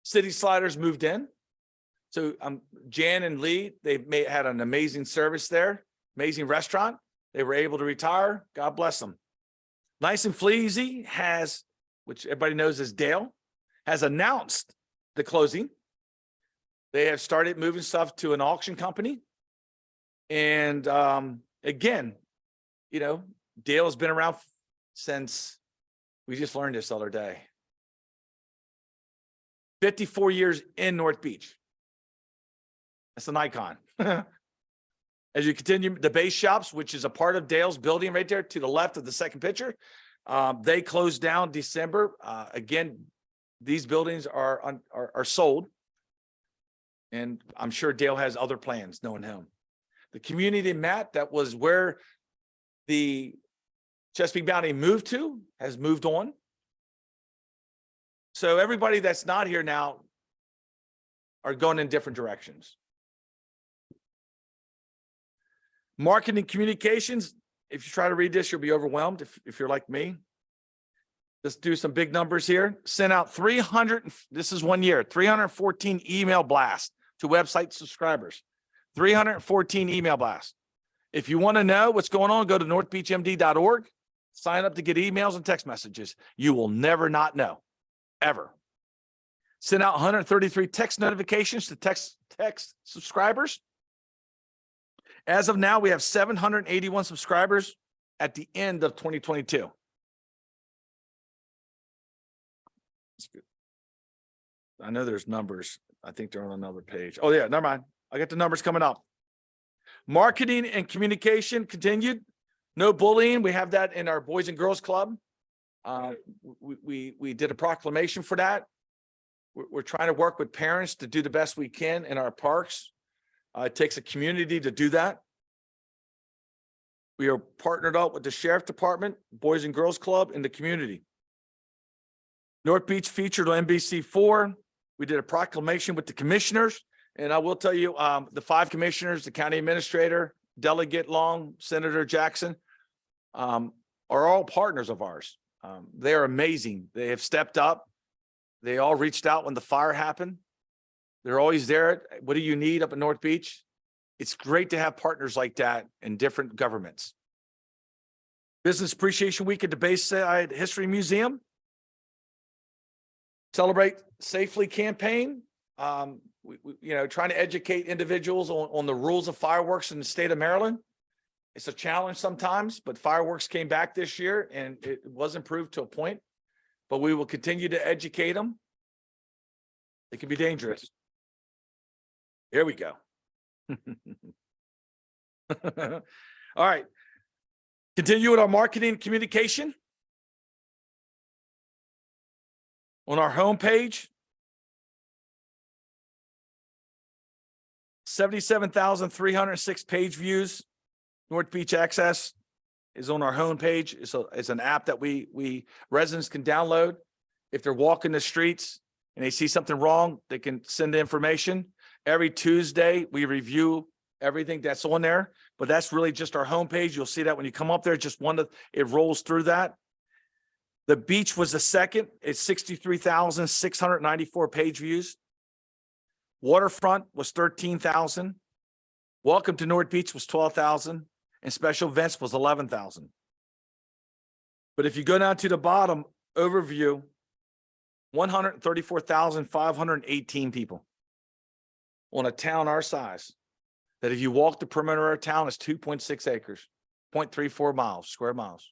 City Sliders moved in. So Jan and Lee, they had an amazing service there, amazing restaurant. They were able to retire. God bless them. Nice and Fleazy has, which everybody knows as Dale, has announced the closing. They have started moving stuff to an auction company. And again, you know, Dale has been around since we just learned this the other day. 54 years in North Beach. That's an icon. As you continue, the base shops, which is a part of Dale's building right there to the left of the second picture, they closed down December. Again, these buildings are sold. And I'm sure Dale has other plans, knowing him. The community mat, that was where the Chesapeake Bounty moved to, has moved on. So everybody that's not here now are going in different directions. Marketing communications, if you try to read this, you'll be overwhelmed if you're like me. Let's do some big numbers here. Sent out 300, this is 1 year, 314 email blasts to website subscribers. 314 email blasts. If you want to know what's going on, go to northbeachmd.org, sign up to get emails and text messages. You will never not know, ever. Sent out 133 text notifications to text subscribers. As of now, we have 781 subscribers at the end of 2022. That's good. I know there's numbers. I think they're on another page. Oh yeah, never mind. I got the numbers coming up. Marketing and communication continued. No bullying. We have that in our Boys and Girls Club. We did a proclamation for that. We're trying to work with parents to do the best we can in our parks. It takes a community to do that. We are partnered up with the Sheriff Department, Boys and Girls Club, and the community. North Beach featured on NBC4. We did a proclamation with the commissioners. And I will tell you, the 5 commissioners, the county administrator, Delegate Long, Senator Jackson, are all partners of ours. They are amazing. They have stepped up. They all reached out when the fire happened. They're always there. What do you need up in North Beach? It's great to have partners like that in different governments. Business Appreciation Week at the Bayside History Museum. Celebrate Safely campaign. Trying to educate individuals on the rules of fireworks in the state of Maryland. It's a challenge sometimes, but fireworks came back this year and it was improved to a point, but we will continue to educate them. It can be dangerous. Here we go. All right. Continue with our marketing communication. On our homepage, 77,306 page views. North Beach Access is on our homepage. It's an app that we residents can download. If they're walking the streets and they see something wrong, they can send the information. Every Tuesday, we review everything that's on there, but that's really just our homepage. You'll see that when you come up there, just it rolls through that. The beach was the second. It's 63,694 page views. Waterfront was 13,000. Welcome to North Beach was 12,000. And special events was 11,000. But if you go down to the bottom, overview, 134,518 people on a town our size. That if you walk the perimeter of our town, it's 2.6 acres, 0.34 miles, square miles,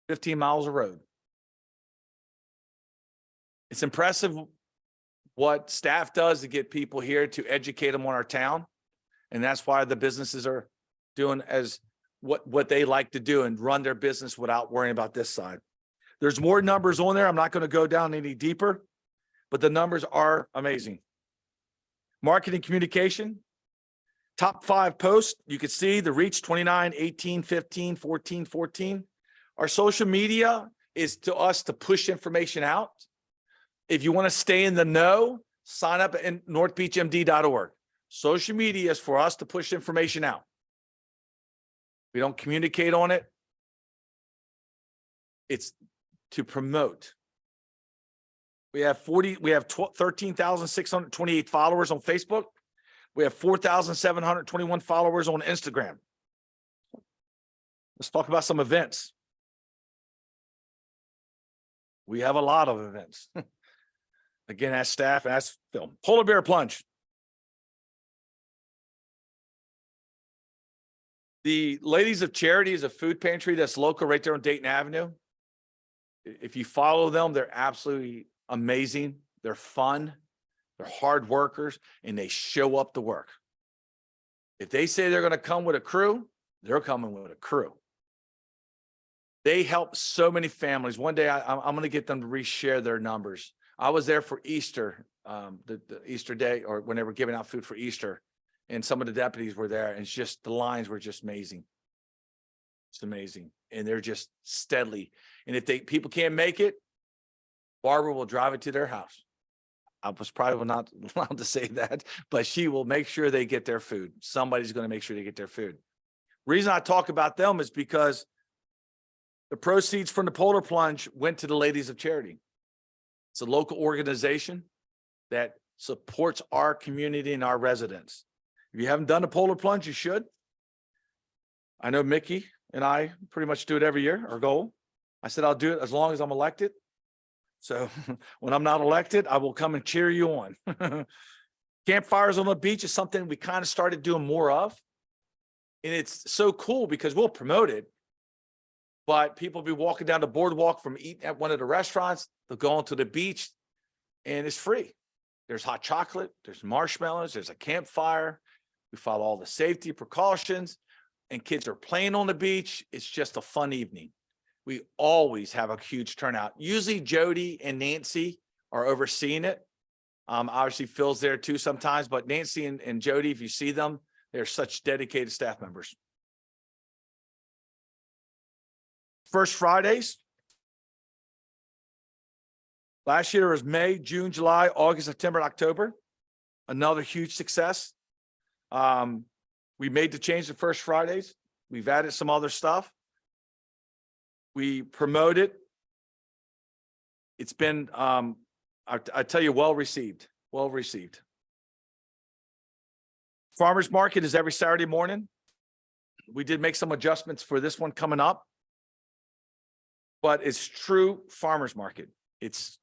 15 miles of road. It's impressive what staff does to get people here to educate them on our town. And that's why the businesses are doing as what they like to do and run their business without worrying about this side. There's more numbers on there. I'm not going to go down any deeper, but the numbers are amazing. Marketing communication, top 5 posts. You can see the reach 29, 18, 15, 14, 14. Our social media is to us to push information out. If you want to stay in the know, sign up at northbeachmd.org. Social media is for us to push information out. We don't communicate on it. It's to promote. We have 13,628 followers on Facebook. We have 4,721 followers on Instagram. Let's talk about some events. We have a lot of events. Again, as staff and as film. Polar Bear Plunge. The Ladies of Charity is a food pantry that's local right there on Dayton Avenue. If you follow them, they're absolutely amazing. They're fun. They're hard workers and they show up to work. If they say they're going to come with a crew, they're coming with a crew. They help so many families. One day I'm going to get them to reshare their numbers. I was there for Easter, the Easter day, or when they were giving out food for Easter. And some of the deputies were there, and it's just the lines were just amazing. It's amazing. And they're just steadily. And if people can't make it, Barbara will drive it to their house. I was probably not allowed to say that, but she will make sure they get their food. Somebody's going to make sure they get their food. Reason I talk about them is because the proceeds from the Polar Plunge went to the Ladies of Charity. It's a local organization that supports our community and our residents. If you haven't done a Polar Plunge, you should. I know Mickey and I pretty much do it every year, our goal. I said, I'll do it as long as I'm elected. So when I'm not elected, I will come and cheer you on. Campfires on the beach is something we kind of started doing more of. And it's so cool because we'll promote it. But people will be walking down the boardwalk from eating at one of the restaurants. They'll go onto the beach and it's free. There's hot chocolate, there's marshmallows, there's a campfire. We follow all the safety precautions, and kids are playing on the beach. It's just a fun evening. We always have a huge turnout. Usually Jody and Nancy are overseeing it. Obviously Phil's there too sometimes, but Nancy and Jody, if you see them, they're such dedicated staff members. First Fridays. Last year was May, June, July, August, September, and October. Another huge success. We made the change to First Fridays. We've added some other stuff. We promote it. It's been, I tell you, well received, well received. Farmers Market is every Saturday morning. We did make some adjustments for this one coming up, but it's true farmers market. It's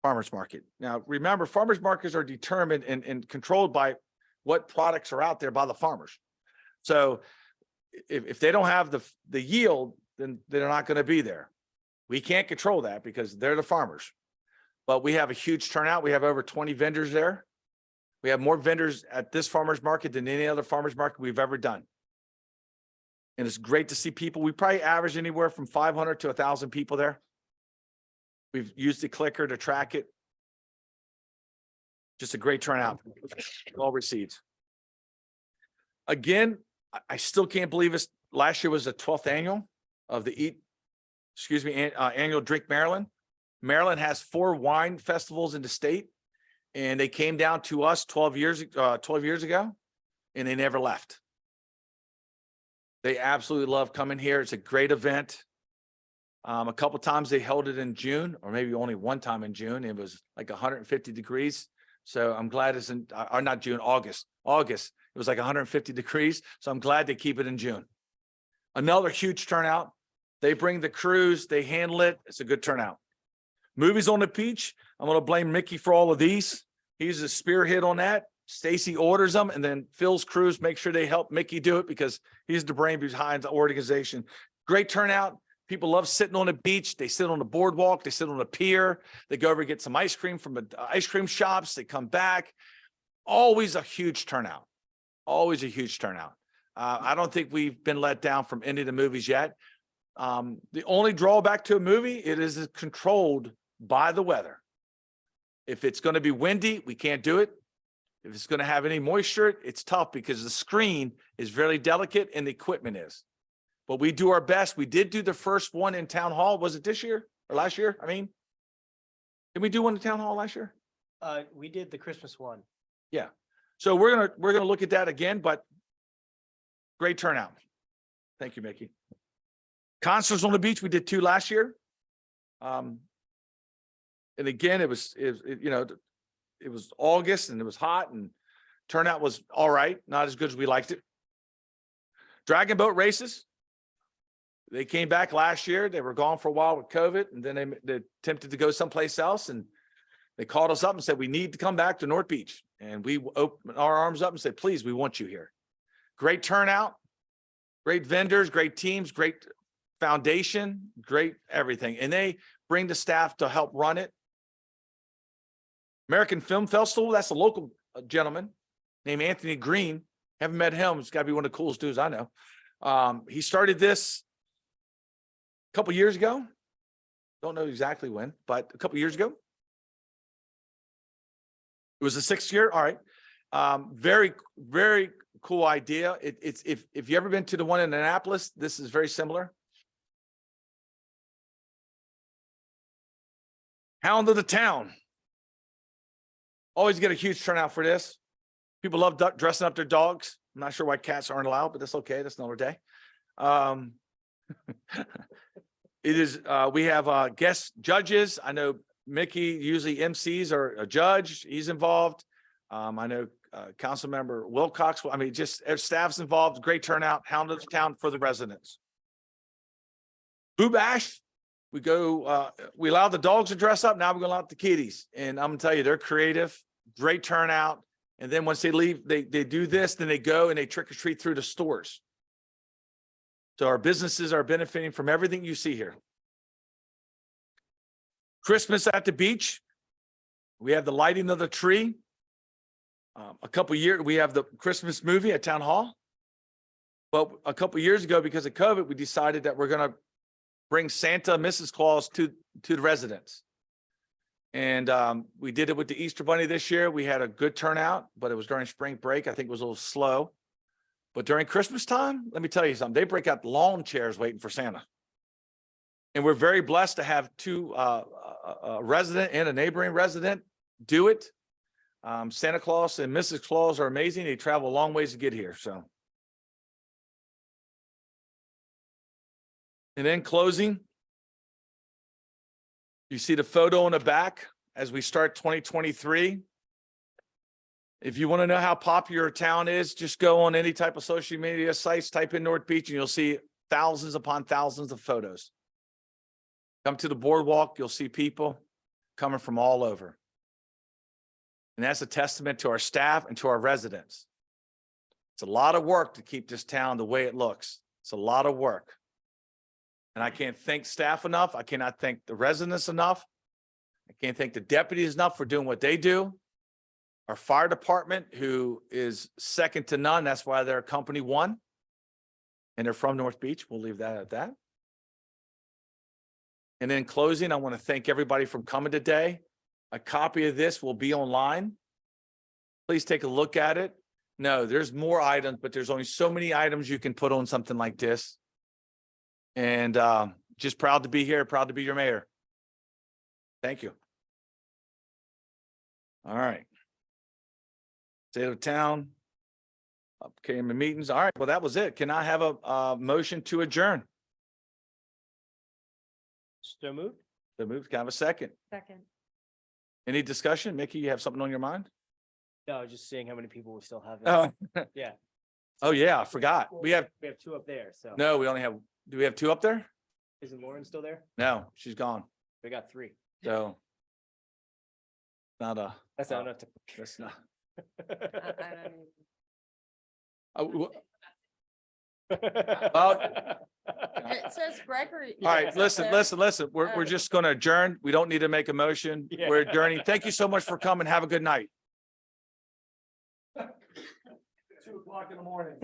farmers market. Now, remember, farmers markets are determined and controlled by what products are out there by the farmers. So if they don't have the yield, then they're not going to be there. We can't control that because they're the farmers. But we have a huge turnout. We have over 20 vendors there. We have more vendors at this farmers market than any other farmers market we've ever done. And it's great to see people. We probably average anywhere from 500 to 1,000 people there. We've used the clicker to track it. Just a great turnout. Well received. Again, I still can't believe it's last year was the 12th annual of the annual Drink Maryland. Maryland has 4 wine festivals in the state, and they came down to us 12 years ago, and they never left. They absolutely love coming here. It's a great event. A couple times they held it in June, or maybe only one time in June. It was like 150 degrees. So I'm glad it's in, or not June, August. August, it was like 150 degrees. So I'm glad they keep it in June. Another huge turnout. They bring the crews, they handle it. It's a good turnout. Movies on the beach. I'm going to blame Mickey for all of these. He's a spearhead on that. Stacy orders them, and then Phil's crews make sure they help Mickey do it because he's the brain behind the organization. Great turnout. People love sitting on the beach. They sit on the boardwalk. They sit on the pier. They go over and get some ice cream from the ice cream shops. They come back. Always a huge turnout. Always a huge turnout. I don't think we've been let down from any of the movies yet. The only drawback to a movie, it is controlled by the weather. If it's going to be windy, we can't do it. If it's going to have any moisture, it's tough because the screen is very delicate and the equipment is. But we do our best. We did do the first one in Town Hall. Was it this year or last year? I mean, did we do one in Town Hall last year? We did the Christmas one. Yeah. So we're gonna look at that again, but great turnout. Thank you, Mickey. Concerts on the beach. We did 2 last year. And again, it was August and it was hot and turnout was all right. Not as good as we liked it. Dragon boat races. They came back last year. They were gone for a while with COVID, and then they attempted to go someplace else, and they called us up and said, we need to come back to North Beach. And we opened our arms up and said, please, we want you here. Great turnout, great vendors, great teams, great foundation, great everything. And they bring the staff to help run it. American Film Festival, that's a local gentleman named Anthony Green. Haven't met him. He's got to be one of the coolest dudes I know. He started this a couple years ago. Don't know exactly when, but a couple years ago. It was the 6th year. All right. Very, very cool idea. It's if you ever been to the one in Annapolis, this is very similar. Hound of the Town. Always get a huge turnout for this. People love dressing up their dogs. I'm not sure why cats aren't allowed, but that's okay. That's another day. It is, we have guest judges. I know Mickey usually MCs or a judge. He's involved. I know Council Member Wilcox. I mean, just staff's involved. Great turnout. Hound of the Town for the residents. Boo Bash. We go, we allow the dogs to dress up. Now we're going to allow the kitties. And I'm going to tell you, they're creative. Great turnout. And then once they leave, they do this, then they go and they trick or treat through the stores. So our businesses are benefiting from everything you see here. Christmas at the beach. We have the lighting of the tree. A couple years, we have the Christmas movie at Town Hall. But a couple years ago, because of COVID, we decided that we're gonna bring Santa, and Mrs. Claus to the residents. And we did it with the Easter Bunny this year. We had a good turnout, but it was during spring break. I think it was a little slow. But during Christmas time, let me tell you something, they break out lawn chairs waiting for Santa. And we're very blessed to have two, a resident and a neighboring resident do it. Santa Claus and Mrs. Claus are amazing. They travel a long ways to get here, so. And then closing. You see the photo in the back as we start 2023. If you want to know how popular a town is, just go on any type of social media sites, type in North Beach, and you'll see thousands upon thousands of photos. Come to the boardwalk, you'll see people coming from all over. And that's a testament to our staff and to our residents. It's a lot of work to keep this town the way it looks. It's a lot of work. And I can't thank staff enough. I cannot thank the residents enough. I can't thank the deputies enough for doing what they do. Our fire department, who is second to none. That's why they're company one. And they're from North Beach. We'll leave that at that. And in closing, I want to thank everybody for coming today. A copy of this will be online. Please take a look at it. No, there's more items, but there's only so many items you can put on something like this. And just proud to be here, proud to be your mayor. Thank you. All right. State of town. Okay, my meetings. All right, well, that was it. Can I have a motion to adjourn? So moved? The move, can I have a second? Second. Any discussion? Mickey, you have something on your mind? No, just seeing how many people we still have. Oh, Yeah. oh yeah, I forgot. We have, two up there, so. no, we only have, do we have two up there? Isn't Lauren still there? No, she's gone. We got three. So. Not a. That's not enough to. That's not. I don't even. Well, It says Gregory. all right, listen. We're just gonna adjourn. We don't need to make a motion. We're adjourning. Thank you so much for coming. Have a good night. 2 o'clock in the morning.